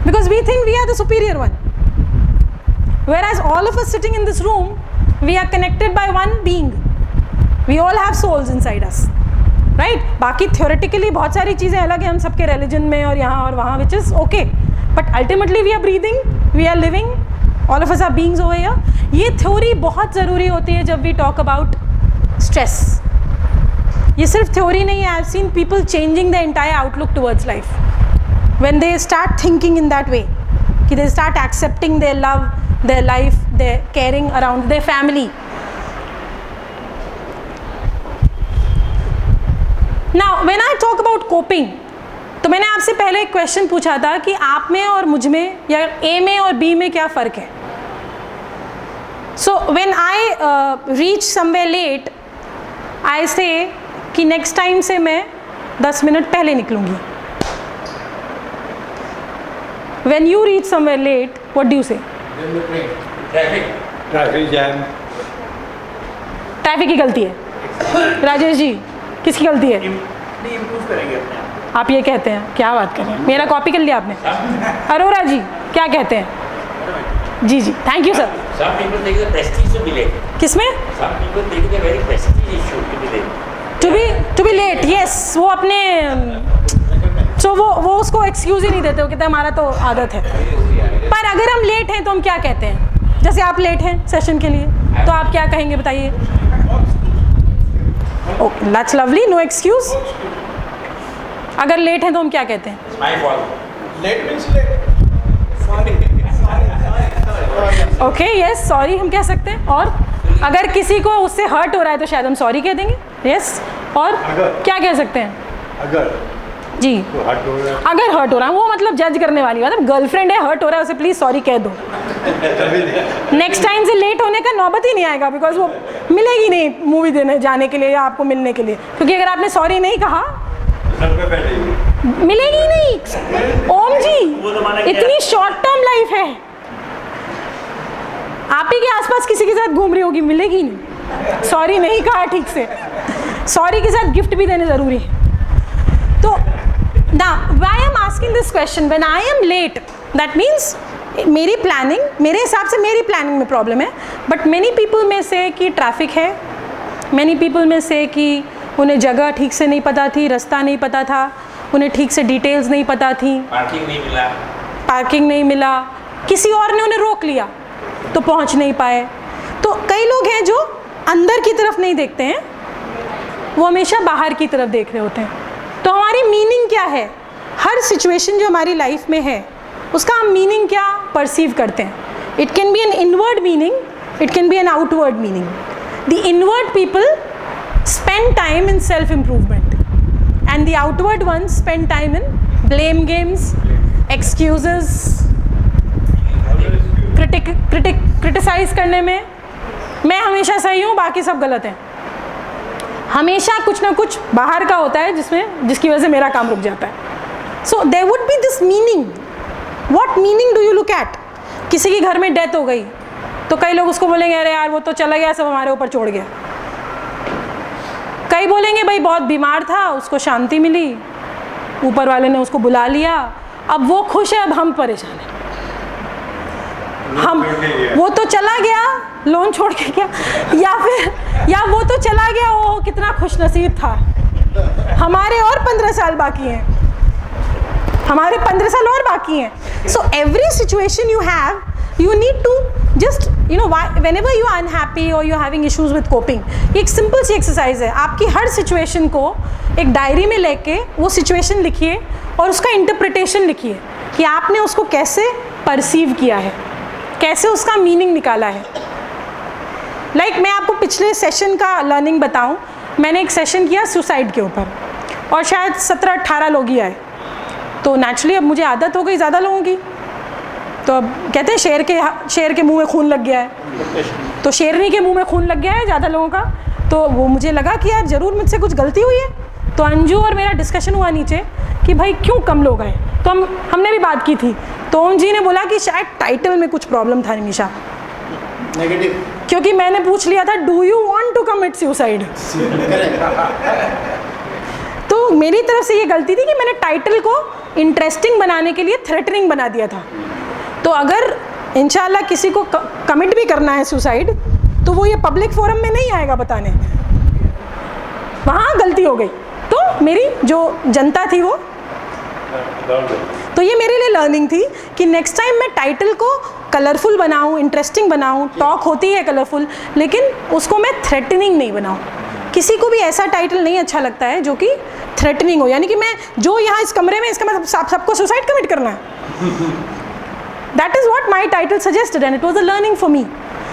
Because we think we are the superior one. Whereas all of us sitting in this room, we are connected by one being. We all have souls inside us. Right? बाकी theoretically बहुत सारी चीज़ें अलग हैं हम सबके रिलीजन में और यहाँ और वहाँ, which is okay, but ultimately we are breathing, we are living, all of us are beings over here. ये थ्योरी बहुत ज़रूरी होती है जब वी टॉक अबाउट स्ट्रेस. ये सिर्फ थ्योरी नहीं है. I have seen people changing the entire outlook towards life when they start thinking in that way, कि they start accepting their love, their life, their caring around their family. Now, when I talk about coping, तो मैंने आपसे पहले एक question पूछा था कि आप में और मुझ में या ए में और बी में क्या फ़र्क है. So when I reach somewhere late, I say कि नेक्स्ट टाइम से मैं 10 मिनट पहले निकलूँगी. When you reach somewhere late, what do you say? Traffic jam. Traffic की गलती है. राजेश जी, किसकी गलती है? इम्प्रूव करेंगे अपने आप. आप ये कहते हैं? क्या बात कर रहे हैं? मेरा कॉपी कर लिया आपने. अरोरा जी क्या कहते हैं? जी जी, thank you sir. Some people think the prestige to be late. किसमें? Some people think the very prestige issue to be late. To be late, yes. वो अपने सो वो उसको एक्सक्यूज़ ही नहीं देते. वो कहते हैं हमारा तो आदत है. पर अगर हम लेट हैं तो हम क्या कहते हैं? जैसे आप लेट हैं सेशन के लिए, तो आप क्या कहेंगे बताइए? Okay, that's lovely, no excuse. अगर लेट हैं तो हम क्या कहते हैं? It's my fault. Late means late. Okay, yes, sorry हम कह सकते हैं. और अगर किसी को उससे हर्ट हो रहा है तो शायद हम सॉरी कह देंगे. यस. और अगर क्या कह सकते हैं? अगर जी, तो हट हो रहा है. अगर हर्ट हो रहा है, वो मतलब जज करने वाली बात है. गर्लफ्रेंड है, हर्ट हो रहा है, उसे प्लीज़ सॉरी कह दो. नेक्स्ट टाइम से लेट होने का नौबत ही नहीं आएगा, बिकॉज वो मिलेगी नहीं मूवी देने जाने के लिए या आपको मिलने के लिए, क्योंकि अगर आपने सॉरी नहीं कहा मिलेगी नहीं. ओम जी, इतनी शॉर्ट टर्म लाइफ है. आप ही के आसपास किसी के साथ घूम रही होगी, मिलेगी नहीं. सॉरी नहीं कहा ठीक से. सॉरी के साथ गिफ्ट भी देने ज़रूरी है. तो now why I am asking this question, when I am late, that means मेरी प्लानिंग, मेरे हिसाब से मेरी प्लानिंग में प्रॉब्लम है. बट मैनी पीपल में से कि ट्रैफिक है, मैनी पीपल में से कि उन्हें जगह ठीक से नहीं पता थी, रास्ता नहीं पता था, उन्हें ठीक से डिटेल्स नहीं पता थी, पार्किंग नहीं मिला, किसी और ने उन्हें रोक लिया तो पहुंच नहीं पाए. तो कई लोग हैं जो अंदर की तरफ नहीं देखते हैं, वो हमेशा बाहर की तरफ देख रहे होते हैं. तो हमारी मीनिंग क्या है? हर सिचुएशन जो हमारी लाइफ में है उसका हम मीनिंग क्या परसीव करते हैं? It can B an inward meaning It can be an outward meaning. The inward people spend time in self-improvement, and the outward ones spend time in blame games, excuses, criticize करने में. मैं हमेशा सही हूँ, बाकी सब गलत हैं. हमेशा कुछ ना कुछ बाहर का होता है जिसकी वजह से मेरा काम रुक जाता है. So there would be this meaning. What meaning do you look at? किसी के घर में डेथ हो गई तो कई लोग उसको बोलेंगे अरे यार वो तो चला गया, सब हमारे ऊपर छोड़ गया. कई बोलेंगे भाई बहुत बीमार था, उसको शांति मिली, ऊपर वाले ने उसको बुला लिया, अब वो खुश है, अब हम परेशान हैं. हम वो तो चला गया, लोन छोड़ के गया, या वो तो चला गया, वो कितना खुशनसीब था, हमारे और 15 साल बाकी हैं, हमारे 15 साल और बाकी हैं. So every situation you have, you need to just whenever you are unhappy or you are having issues with coping, ये एक सिंपल सी एक्सरसाइज है. आपकी हर सिचुएशन को एक डायरी में लेके वो सिचुएशन लिखिए और उसका इंटरप्रिटेशन लिखिए कि आपने उसको कैसे परसीव किया है, कैसे उसका मीनिंग निकाला है. मैं आपको पिछले सेशन का लर्निंग बताऊं. मैंने एक सेशन किया सुसाइड के ऊपर और शायद 17-18 लोग ही आए. तो नेचुरली अब मुझे आदत हो गई ज़्यादा लोगों की, तो अब कहते हैं शेर के मुंह में खून लग गया है, तो शेरनी के मुंह में खून लग गया है ज़्यादा लोगों का. तो वो मुझे लगा कि यार ज़रूर मुझसे कुछ गलती हुई है. तो अंजू और मेरा डिस्कशन हुआ नीचे कि भाई क्यों कम लोग आए. तो हमने भी बात की थी. तो ओम जी ने बोला कि शायद टाइटल में कुछ प्रॉब्लम था निमिषा, नेगेटिव, क्योंकि मैंने पूछ लिया था do you want to commit suicide. तो मेरी तरफ से ये गलती थी कि मैंने टाइटल को इंटरेस्टिंग बनाने के लिए थ्रेटनिंग बना दिया था. तो अगर इंशाल्लाह किसी को कमिट भी करना है सुसाइड तो वो ये पब्लिक फोरम में नहीं आएगा बताने, वहाँ गलती हो गई. तो मेरी जो जनता थी वो, तो ये मेरे लिए लर्निंग थी कि नेक्स्ट टाइम मैं टाइटल को कलरफुल बनाऊँ, इंटरेस्टिंग बनाऊँ. टॉक होती है कलरफुल, लेकिन उसको मैं थ्रेटनिंग नहीं बनाऊँ. किसी को भी ऐसा टाइटल नहीं अच्छा लगता है जो कि थ्रेटनिंग हो, यानी कि मैं जो यहाँ इस कमरे में, इसका मतलब सबको सुसाइड कमिट करना है. That is what my title suggested and it was a learning for me.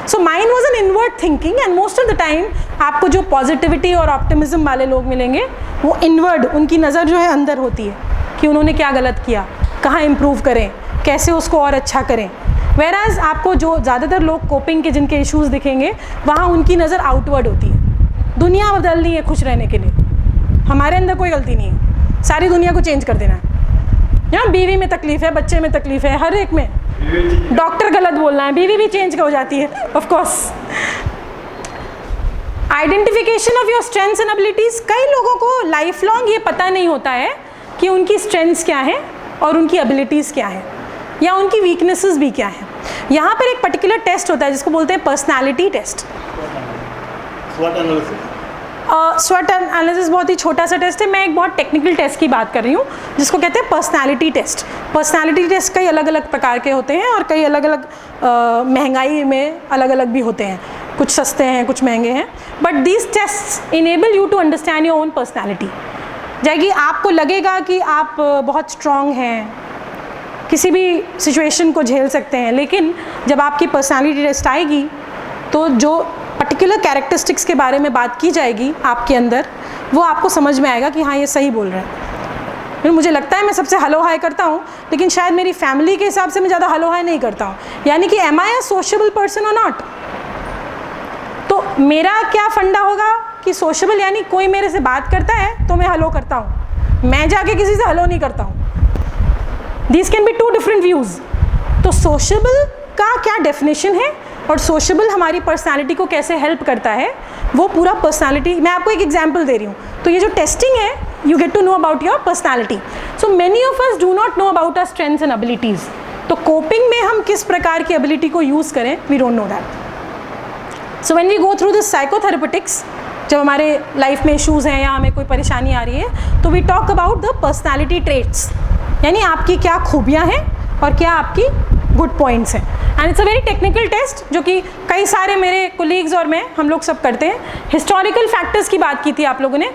So mine was an inward thinking and most of the time आपको जो पॉजिटिविटी और ऑप्टिमिज्म वाले लोग मिलेंगे वो इनवर्ड, उनकी नज़र जो है अंदर होती है कि उन्होंने क्या गलत किया, कहाँ इम्प्रूव करें, कैसे उसको और अच्छा करें. Whereas आपको जो ज़्यादातर लोग कोपिंग के जिनके इश्यूज़ दिखेंगे वहाँ उनकी नज़र आउटवर्ड होती है. दुनिया बदलनी है खुश रहने के लिए, हमारे अंदर कोई गलती नहीं है, सारी दुनिया को चेंज कर देना है. यहाँ बीवी में तकलीफ़ है, बच्चे में तकलीफ़ है, हर एक में. डॉक्टर गलत बोलना है, बीवी भी चेंज हो जाती है of course. Identification of your strengths and abilities. कई लोगों को लाइफ लॉन्ग ये पता नहीं होता है कि उनकी स्ट्रेंथ्स क्या हैं और उनकी एबिलिटीज़ क्या हैं या उनकी वीकनेसेस भी क्या हैं. यहाँ पर एक पर्टिकुलर टेस्ट होता है जिसको बोलते हैं personality test. SWOT analysis. SWOT analysis बहुत ही छोटा सा टेस्ट है. मैं एक बहुत टेक्निकल टेस्ट की बात कर रही हूँ जिसको कहते हैं पर्सनैलिटी टेस्ट. पर्सनैलिटी टेस्ट कई अलग अलग प्रकार के होते हैं और कई अलग अलग महंगाई में अलग अलग भी होते हैं. कुछ सस्ते हैं, कुछ महंगे हैं. But these test enable you to understand your own personality. जैसे आपको लगेगा कि आप बहुत स्ट्रॉन्ग हैं, किसी भी सिचुएशन को झेल सकते हैं, लेकिन जब आपकी पर्सनैलिटी टेस्ट आएगी तो जो पर्टिकुलर कैरेक्टरिस्टिक्स के बारे में बात की जाएगी आपके अंदर, वो आपको समझ में आएगा कि हाँ ये सही बोल रहा है. फिर मुझे लगता है मैं सबसे हलो हाई करता हूँ, लेकिन शायद मेरी फैमिली के हिसाब से मैं ज़्यादा हलो हाई नहीं करता हूँ. यानी कि एम आई अ सोशेबल पर्सन और नॉट. तो मेरा क्या फंडा होगा कि सोशेबल यानी कोई मेरे से बात करता है तो मैं हलो करता हूँ, मैं जाके किसी से हलो नहीं करता हूँ. These can be two different views. तो सोशेबल का क्या डेफिनेशन है और सोशेबल हमारी पर्सनालिटी को कैसे हेल्प करता है, वो पूरा पर्सनालिटी. मैं आपको एक एग्जांपल दे रही हूँ. तो ये जो टेस्टिंग है, you get to know about your personality. So many of us do not know about our strengths and abilities. तो कोपिंग में हम किस प्रकार की एबिलिटी को यूज़ करें, we don't know that. So when we go through this psychotherapeutics, जब हमारे लाइफ में इशूज़ हैं या हमें कोई परेशानी आ रही है, तो we talk about the personality traits, यानी आपकी क्या खूबियाँ हैं और क्या आपकी गुड पॉइंट्स हैं. And it's a very technical test जो कि कई सारे मेरे कोलीग्स और मैं, हम लोग सब करते हैं. हिस्टोरिकल फैक्टर्स की बात की थी आप लोगों ने.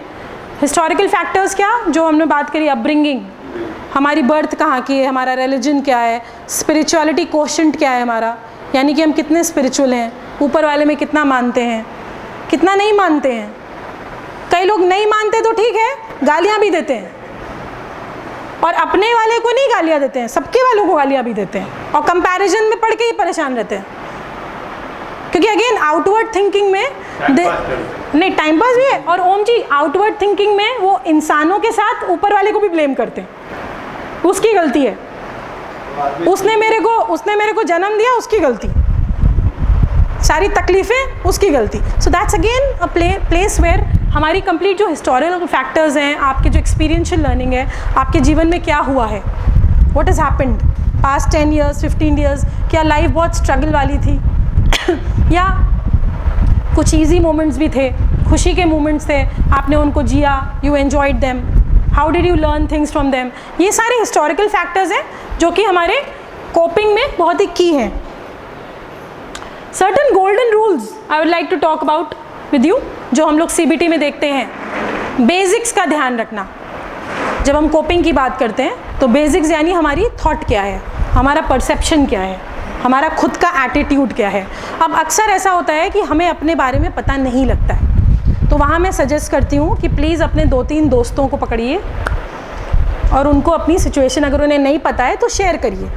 हिस्टोरिकल फैक्टर्स क्या, जो हमने बात करी, अपब्रिंगिंग, हमारी बर्थ कहाँ की है, हमारा रिलीजन क्या है, स्पिरिचुअलिटी कोशेंट क्या है हमारा, यानी कि हम कितने स्पिरिचुअल हैं, ऊपर वाले में कितना मानते हैं, कितना नहीं मानते हैं। कई लोग नहीं मानते तो ठीक है, गालियाँ भी देते हैं, और अपने वाले को नहीं गालियाँ देते हैं, सबके वालों को गालियाँ भी देते हैं, और कंपैरिजन में पढ़ के ही परेशान रहते हैं। क्योंकि अगेन आउटवर्ड थिंकिंग में नहीं, टाइम पास भी है, और ओम जी आउटवर्ड थिंकिंग में वो इंसानों के साथ ऊपर वाले को भी ब्लेम करते हैं, उसकी गलती है, उसने मेरे को जन्म दिया, उसकी गलती, सारी तकलीफ़ें उसकी गलती। So that's again a place where हमारी कंप्लीट जो हिस्टोरिकल फैक्टर्स हैं, आपके जो एक्सपीरियंशियल लर्निंग है, आपके जीवन में क्या हुआ है, what has happened past 10 years 15 years, क्या लाइफ बहुत स्ट्रगल वाली थी या कुछ ईजी मोमेंट्स भी थे, खुशी के मोमेंट्स थे, आपने उनको जिया, you enjoyed them, how did you learn things from them. ये सारे हिस्टोरिकल फैक्टर्स हैं जो कि हमारे कोपिंग में बहुत ही की हैं। Certain golden rules I would like to talk about with you, जो हम लोग CBT में देखते हैं। बेसिक्स का ध्यान रखना, जब हम कोपिंग की बात करते हैं तो बेसिक्स यानी हमारी थॉट क्या है, हमारा परसेप्शन क्या है, हमारा खुद का एटीट्यूड क्या है। अब अक्सर ऐसा होता है कि हमें अपने बारे में पता नहीं लगता है, तो वहाँ मैं सजेस्ट करती हूँ कि प्लीज़ अपने 2-3 दोस्तों को पकड़िए और उनको अपनी सिचुएशन अगर उन्हें नहीं पता है तो शेयर करिए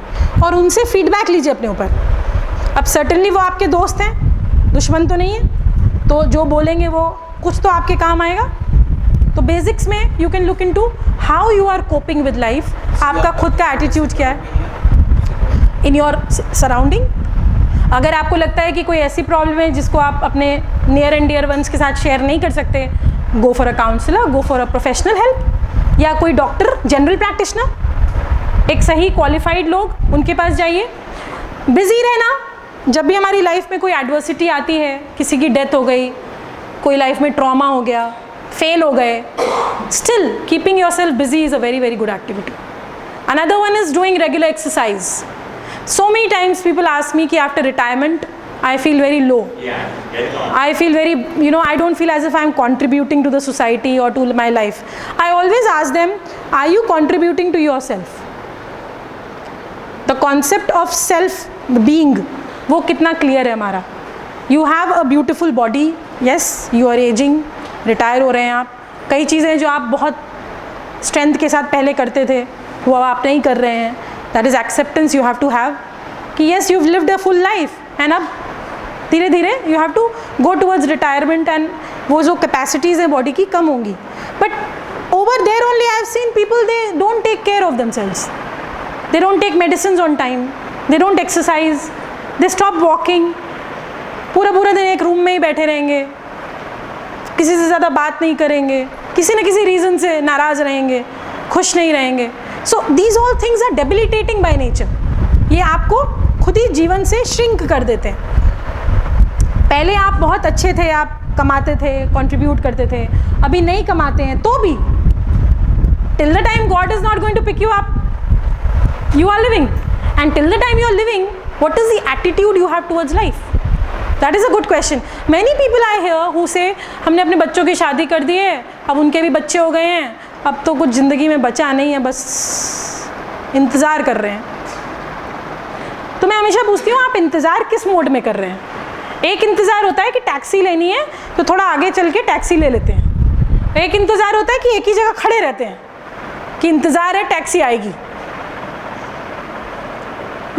और उनसे फीडबैक लीजिए अपने ऊपर। अब सर्टेनली वो आपके दोस्त हैं, दुश्मन तो नहीं है, तो जो बोलेंगे वो कुछ तो आपके काम आएगा। तो बेसिक्स में you can look into how you are coping with life, आपका खुद का एटीट्यूड क्या है इन योर सराउंडिंग। अगर आपको लगता है कि कोई ऐसी प्रॉब्लम है जिसको आप अपने नियर एंड डियर वंस के साथ शेयर नहीं कर सकते, go for a counsellor, go for a professional help, या कोई डॉक्टर, जनरल प्रैक्टिशनर, एक सही क्वालिफाइड लोग, उनके पास जाइए। बिजी रहना, जब भी हमारी लाइफ में कोई एडवर्सिटी आती है, किसी की डेथ हो गई, कोई लाइफ में ट्रॉमा हो गया, फेल हो गए, still keeping your self busy is a very very good activity. Another one is doing regular exercise. So many times people ask me कि after retirement I feel very low. I feel very, I don't feel as if I'm contributing to the society or to my life. I always ask them, are you contributing to yourself? The concept of self being, वो कितना clear है हमारा। You have a beautiful body, yes, you are aging, retire हो रहे हैं आप, कई चीज़ें जो आप बहुत strength के साथ पहले करते थे वो अब आप नहीं कर रहे हैं। That is acceptance you have to have कि yes you've lived a full life, and अब धीरे धीरे you have to go towards retirement, and वो जो capacities हैं body की कम होंगी। But over there only I have seen people, they don't take care of themselves, they don't take medicines on time, they don't exercise, they stop walking, पूरा दिन एक room में ही बैठे रहेंगे, किसी से ज़्यादा बात नहीं करेंगे, किसी न किसी रीज़न से नाराज़ रहेंगे, खुश नहीं रहेंगे। So these all things are debilitating by nature, ये आपको खुद ही जीवन से श्रिंक कर देते हैं। पहले आप बहुत अच्छे थे, आप कमाते थे, कंट्रीब्यूट करते थे, अभी नहीं कमाते हैं तो भी till the time God is not going to pick you up, you are living, and till the time you are living, what is the attitude you have towards life? That is a good question. Many people I hear who say हमने अपने बच्चों की शादी कर दी है, अब उनके भी बच्चे हो गए हैं, अब तो कुछ ज़िंदगी में बचा नहीं है, बस इंतज़ार कर रहे हैं। तो मैं हमेशा पूछती हूँ आप इंतज़ार किस मोड में कर रहे हैं? एक इंतज़ार होता है कि टैक्सी लेनी है तो थोड़ा आगे चल के टैक्सी ले लेते हैं, एक इंतज़ार होता है कि एक ही जगह खड़े रहते हैं कि इंतज़ार है टैक्सी आएगी,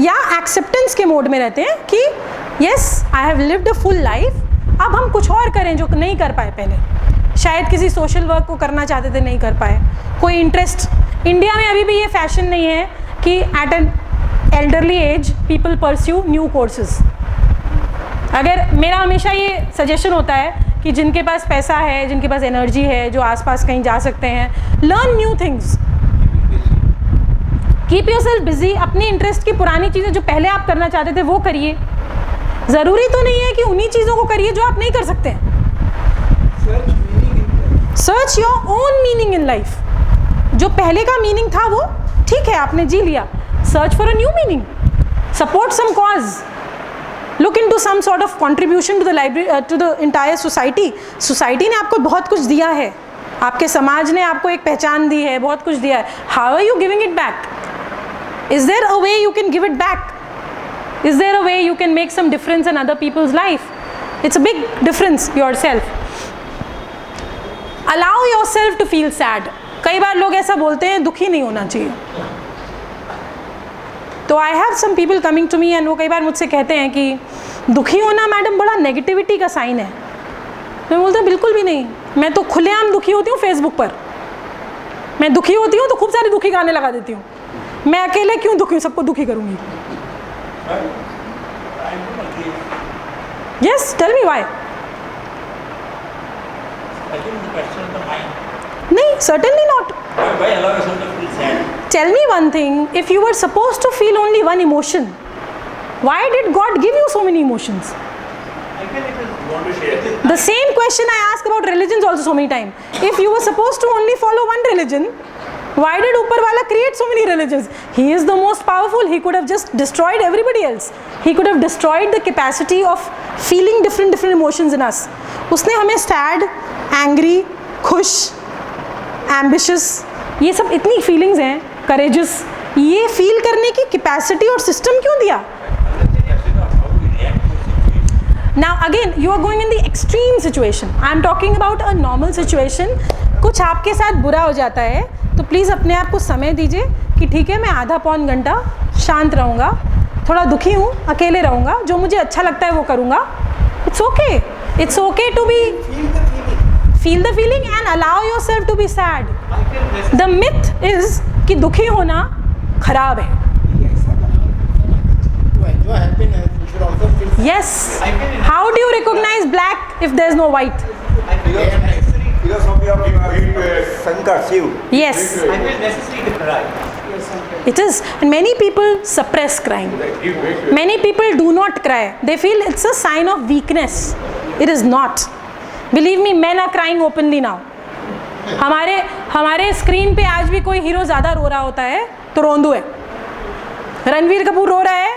या एक्सेप्टेंस के मोड में रहते हैं कि yes I have lived a full life, अब हम कुछ और करें जो नहीं कर पाए पहले। शायद किसी सोशल वर्क को करना चाहते थे, नहीं कर पाए, कोई इंटरेस्ट। इंडिया में अभी भी ये फैशन नहीं है कि at an elderly age people pursue new courses. अगर मेरा हमेशा ये सजेशन होता है कि जिनके पास पैसा है, जिनके पास एनर्जी है, जो आसपास कहीं जा सकते हैं, learn new things, keep your self busy. अपनी इंटरेस्ट की पुरानी चीज़ें जो पहले आप करना चाहते थे वो करिए। ज़रूरी तो नहीं है कि उन्हीं चीज़ों को करिए जो आप नहीं कर सकते हैं। Search your own meaning in life. जो पहले का मीनिंग था वो ठीक है, आपने जी लिया, search for a new meaning, support some cause, look in to some sort of contribution to the library, to the entire society. Society ने आपको बहुत कुछ दिया है, आपके समाज ने आपको एक पहचान दी है, बहुत कुछ दिया है। How are you giving it back? Is there a way you can give it back? Is there a way you can make some difference in other people's life? It's a big difference yourself. Allow yourself to feel sad. कई बार लोग ऐसा बोलते हैं दुखी नहीं होना चाहिए. तो I have some people coming to me and वो कई बार मुझसे कहते हैं कि दुखी होना मैडम बड़ा नेगेटिविटी का साइन है. मैं बोलती हूँ बिल्कुल भी नहीं. मैं तो खुलेआम दुखी होती हूँ फेसबुक पर. मैं दुखी होती हूँ तो खूब सारे दुखी गाने लगा देती हूँ. मैं अकेले क्यों दुखी हूँ, सबको दुखी करूँगी. Yes, tell me why. Again, the question of the mind. नहीं, certainly not. Why allow yourself to feel sad? Tell me one thing, if you were supposed to feel only one emotion, why did God give you so many emotions? I feel it is want to share. The same question I ask about religions also so many times. If you were supposed to only follow one religion, why did Upar Wala create so many religions? He is the most powerful. He could have just destroyed everybody else. He could have destroyed the capacity of feeling different emotions in us. उसने हमें sad, angry, खुश, ambitious, ये सब इतनी feelings हैं, courageous, ये feel करने की कैपेसिटी और सिस्टम क्यों दिया? Now again, you are going in the extreme situation. I am talking about a normal situation. कुछ आपके साथ बुरा हो जाता है तो प्लीज़ अपने आप को समय दीजिए कि ठीक है मैं आधा पौन घंटा शांत रहूँगा, थोड़ा दुखी हूँ, अकेले रहूँगा, जो मुझे अच्छा लगता है वो करूँगा. It's okay. It's okay to be feel the feeling and allow yourself to be sad. The myth is कि दुखी होना खराब है. To enjoy happiness, you should also feel Yes. How do you recognize black if there is no white? Philosophy of Shankar, Shiv. Yes. I feel necessary to cry. It is, and many people suppress crying. Many people do not cry. They feel it's a sign of weakness. It is not. Believe me, men are crying openly now. हमारे screen पे आज भी कोई hero ज़्यादा रो रहा होता है तो रोंदू है. रणवीर कपूर रो रहा है,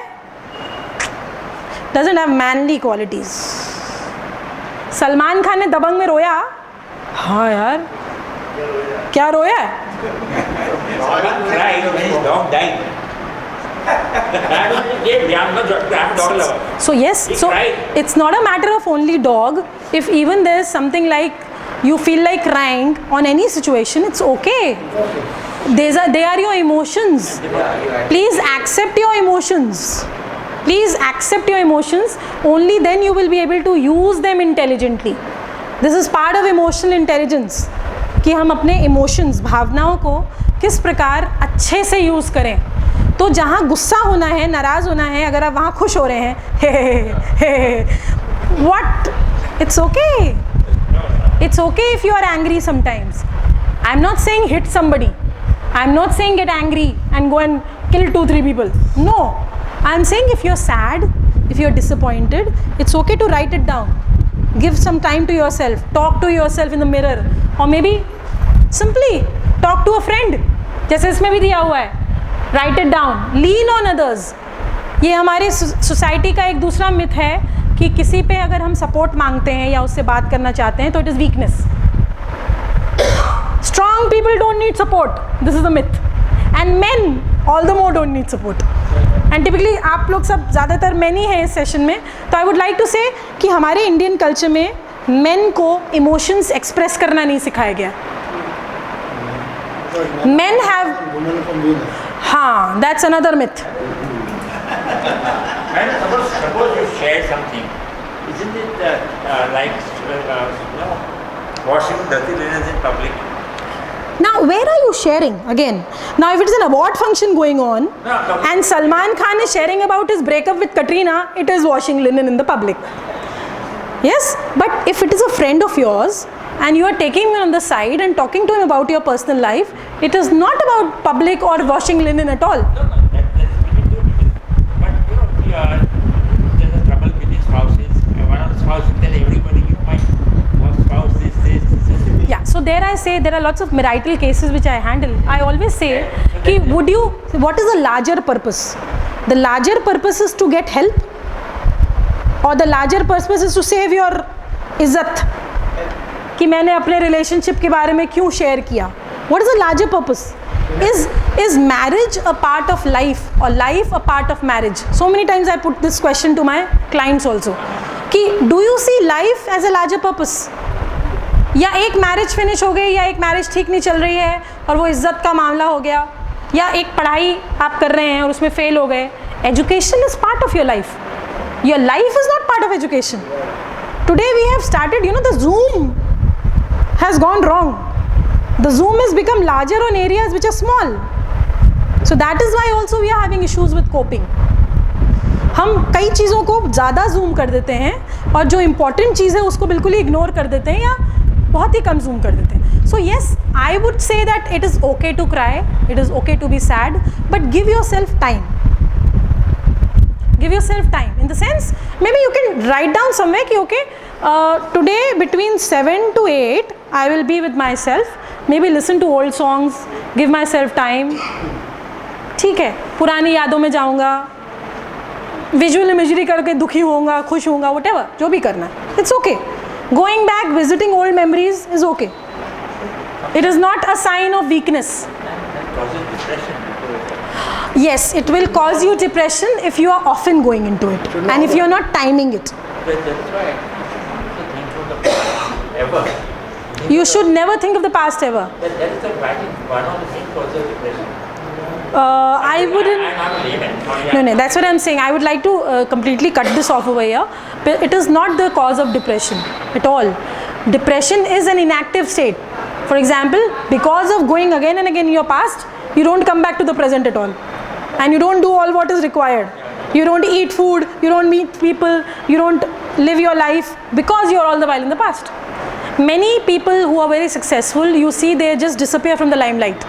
doesn't have manly qualities. Salman Khan ने दबंग में रोया. हाँ यार, क्या रोया है? Cried when his dog died. So yes, so it's not a matter of only dog. If even there's something like you feel like crying on any situation, it's okay. They are your emotions. Please accept your emotions. Please accept your emotions. Only then you will be able to use them intelligently. This is part of emotional intelligence. कि हम अपने emotions, भावनाओं को किस प्रकार अच्छे से use करें. तो जहाँ गुस्सा होना है, नाराज़ होना है, अगर आप वहाँ खुश हो रहे हैं, what? It's okay. It's okay if you are angry sometimes. I'm not saying hit somebody. I'm not saying get angry and go and kill 2-3 people. No. I'm saying if you're sad, if you're disappointed, it's okay to write it down. Give some time to yourself. Talk to yourself in the mirror. Or maybe simply talk to a friend. जैसे इसमें भी दिया हुआ है. Write it down. Lean on others. ये हमारे society का एक दूसरा मिथ है कि किसी पे अगर हम सपोर्ट मांगते हैं या उससे बात करना चाहते हैं तो it is weakness. Strong people don't need support. This is the myth. And men all the more don't need support. And typically आप लोग सब ज़्यादातर men ही हैं इस सेशन में. तो I would like to say कि हमारे इंडियन कल्चर में men को इमोशंस एक्सप्रेस करना नहीं सिखाया गया. Men have, हाँ, that's another myth. And suppose you shared something, isn't it like washing dirty linens in public? Now, where are you sharing again? Now, if it's an award function going on and Salman Khan is sharing about his breakup with Katrina, it is washing linen in the public. Yes, but if it is a friend of yours and you are taking him on the side and talking to him about your personal life, it is not about public or washing linen at all. That's between two people. But there's a trouble with these spouses. One of the spouses tell everybody, my spouse this. Yeah, so there I say there are lots of marital cases which I handle. I always say, ki, what is the larger purpose? The larger purpose is to get help, or the larger purpose is to save your izzat. कि मैंने अपने relationship के बारे में क्यों share किया. What is the larger purpose? Is marriage a part of life or life a part of marriage? So many times I put this question to my clients also. कि do you see life as a larger purpose, या एक marriage finish हो गई, या एक marriage ठीक नहीं चल रही है और वो इज्जत का मामला हो गया, या एक पढ़ाई आप कर रहे हैं और उसमें फेल हो गए. Education is part of your life. Your life is not part of education. Today we have started, you know, the Zoom has gone wrong. The Zoom has become larger on areas which are small. So that is why also we are having issues with coping. हम कई चीज़ों को ज़्यादा zoom कर देते हैं और जो इम्पॉर्टेंट चीज़ है उसको बिल्कुल ही इग्नोर कर देते हैं या बहुत ही कम जूम कर देते हैं. So yes, I would say that it is okay to cry, it is okay to be sad, but give yourself time. Give yourself time in the sense, maybe you can write down somewhere कि okay, today between 7 to 8 I will be with myself, maybe listen to old songs, give myself time. ठीक है, पुरानी यादों में जाऊँगा, visual imagery करके दुखी होऊंगा, खुश होऊंगा, whatever, जो भी करना है, it's okay. Going back, visiting old memories is okay. It is not a sign of weakness. That causes depression. Yes, it will cause you depression if you are often going into it and if you are not timing it. That's why I think of the past ever. You should never think of the past ever. That is the one of the things causes depression. I wouldn't. I'm not a layman. No, that's what I'm saying. I would like to completely cut this off over here. But it is not the cause of depression at all. Depression is an inactive state. For example, because of going again and again in your past, you don't come back to the present at all. And you don't do all what is required. You don't eat food, you don't meet people, you don't live your life because you're all the while in the past. Many people who are very successful, you see they just disappear from the limelight.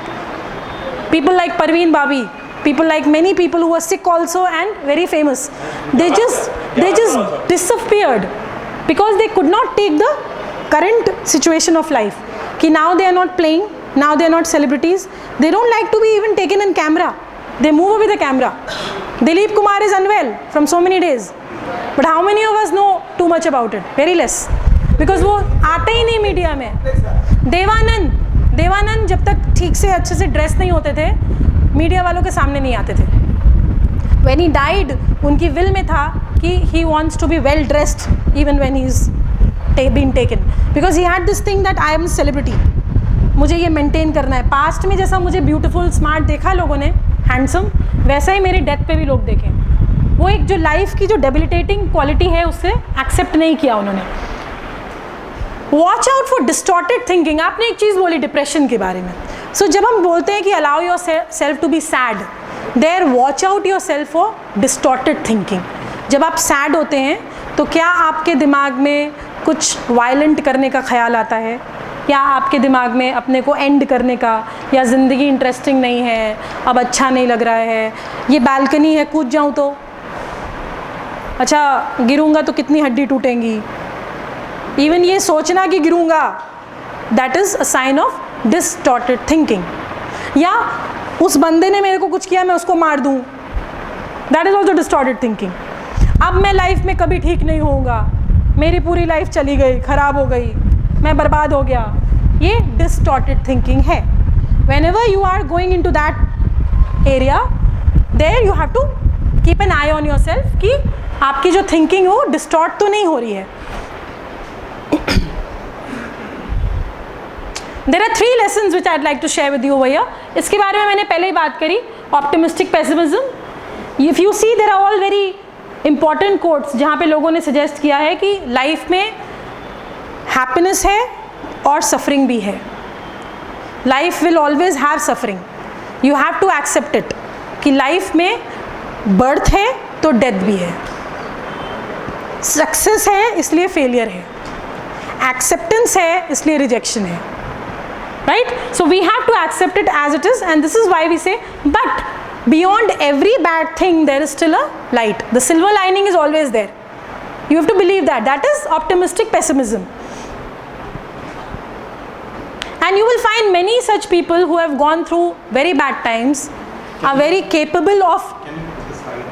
People like Parveen Babi, people like many people who are sick also and very famous. They just disappeared because they could not take the current situation of life. Ki now they are not playing, now they are not celebrities. They don't like to be even taken in camera. They move away the camera. Dilip Kumar is unwell from so many days. But how many of us know too much about it? Very less. Because वो आते ही नहीं media में. देवानंद जब तक ठीक से अच्छे से ड्रेस नहीं होते थे, मीडिया वालों के सामने नहीं आते थे. When he died, उनकी विल में था कि he wants to be well dressed even when he's been taken. Because he had this thing that I am a celebrity. मुझे ये मेंटेन करना है. पास्ट में जैसा मुझे ब्यूटीफुल स्मार्ट देखा लोगों ने, हैंडसम, वैसा ही मेरी डेथ पे भी लोग देखें. वो एक जो लाइफ की जो डेबिलिटेटिंग क्वालिटी है उससे एक्सेप्ट नहीं किया उन्होंने. Watch out for distorted thinking. आपने एक चीज़ बोली डिप्रेशन के बारे में. सो जब हम बोलते हैं कि allow yourself to be sad, there watch out yourself for distorted thinking. जब आप सैड होते हैं तो क्या आपके दिमाग में कुछ वायलेंट करने का ख्याल आता है, या आपके दिमाग में अपने को एंड करने का, या ज़िंदगी इंटरेस्टिंग नहीं है, अब अच्छा नहीं लग रहा है, ये बालकनी है कूद जाऊँ तो, अच्छा गिरूंगा तो कितनी हड्डी टूटेंगी, इवन ये सोचना कि गिरूंगा, that is a sign of distorted thinking. या उस बंदे ने मेरे को कुछ किया मैं उसको मार दूँ, that is also distorted thinking. अब मैं लाइफ में कभी ठीक नहीं होऊंगा, मेरी पूरी लाइफ चली गई, ख़राब हो गई, मैं बर्बाद हो गया, ये डिस्टॉर्टेड थिंकिंग है. Whenever you are going into that area, there you have to keep an eye on yourself कि आपकी जो थिंकिंग हो डिस्टॉर्ट तो नहीं हो रही है. There are 3 lessons which I'd like to share with you over here. इसके बारे में मैंने पहले ही बात करी. Optimistic pessimism. If you see, there are all very important quotes जहाँ पे लोगों ने सजेस्ट किया है कि लाइफ में हैप्पीनेस है और सफरिंग भी है. Life will always have suffering. You have to accept it कि लाइफ में बर्थ है तो डेथ भी है, सक्सेस है इसलिए फेलियर है, एक्सेप्टेंस है इसलिए रिजेक्शन है. Right? So we have to accept it as it is, and this is why we say but beyond every bad thing there is still a light. The silver lining is always there. You have to believe that. That is optimistic pessimism. And you will find many such people who have gone through very bad times are very capable of. Can you put the slide?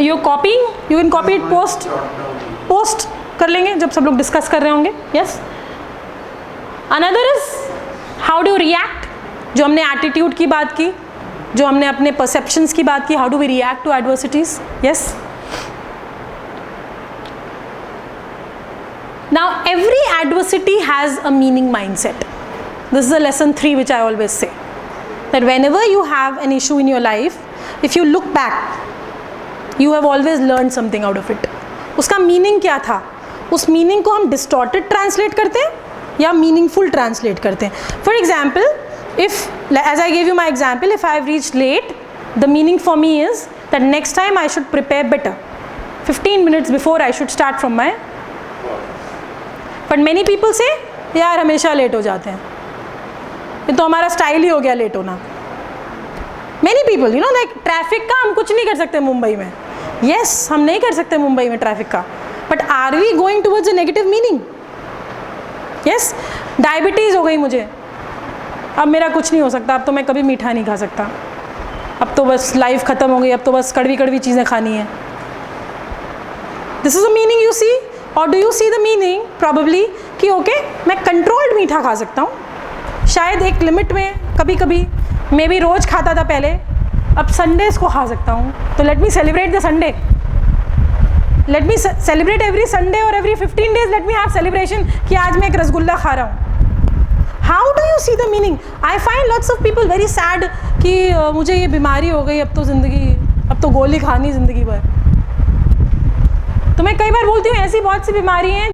You're copying? You can copy it post. Post कर लेंगे जब सब लोग discuss कर रहे होंगे. Yes. Another is how do you react? जो हमने एटीट्यूड की बात की, जो हमने अपने परसेप्शंस की बात की, how do we react to adversities. Yes, Now every adversity has a meaning mindset. This is a lesson 3 which I always say, that whenever you have an issue in your life, if you look back, you have always learned something out of it. उसका meaning क्या था? उस meaning को हम distorted translate करते हैं या meaningful translate करते हैं. For example, if as I give you my example, if I have reached late, the meaning for me is that next time I should prepare better. 15 minutes before I should start from my. But many people say यार हमेशा late हो जाते हैं, ये तो हमारा style ही हो गया लेट होना. Many people, you know, like traffic का हम कुछ नहीं कर सकते मुंबई में. यस, हम नहीं कर सकते मुंबई में ट्रैफिक का, but are we going towards a negative meaning? Yes. Diabetes हो गई मुझे, अब मेरा कुछ नहीं हो सकता, अब तो मैं कभी मीठा नहीं खा सकता, अब तो बस लाइफ ख़त्म हो गई, अब तो बस कड़वी कड़वी चीज़ें खानी है. This is a meaning you see, और do you see the meaning probably कि ओके मैं कंट्रोल्ड मीठा खा सकता हूँ, शायद एक लिमिट में, कभी कभी मैं भी रोज़ खाता था पहले, अब संडेज़ को खा सकता हूँ. तो let me celebrate the Sunday, let me celebrate every Sunday और every 15 days let me have celebration कि आज मैं एक रसगुल्ला खा रहा हूँ. How do you see the meaning? I find lots of people very sad कि मुझे ये बीमारी हो गई, अब तो गोली खानी ज़िंदगी भर. तो मैं कई बार बोलती हूँ ऐसी बहुत सी बीमारी हैं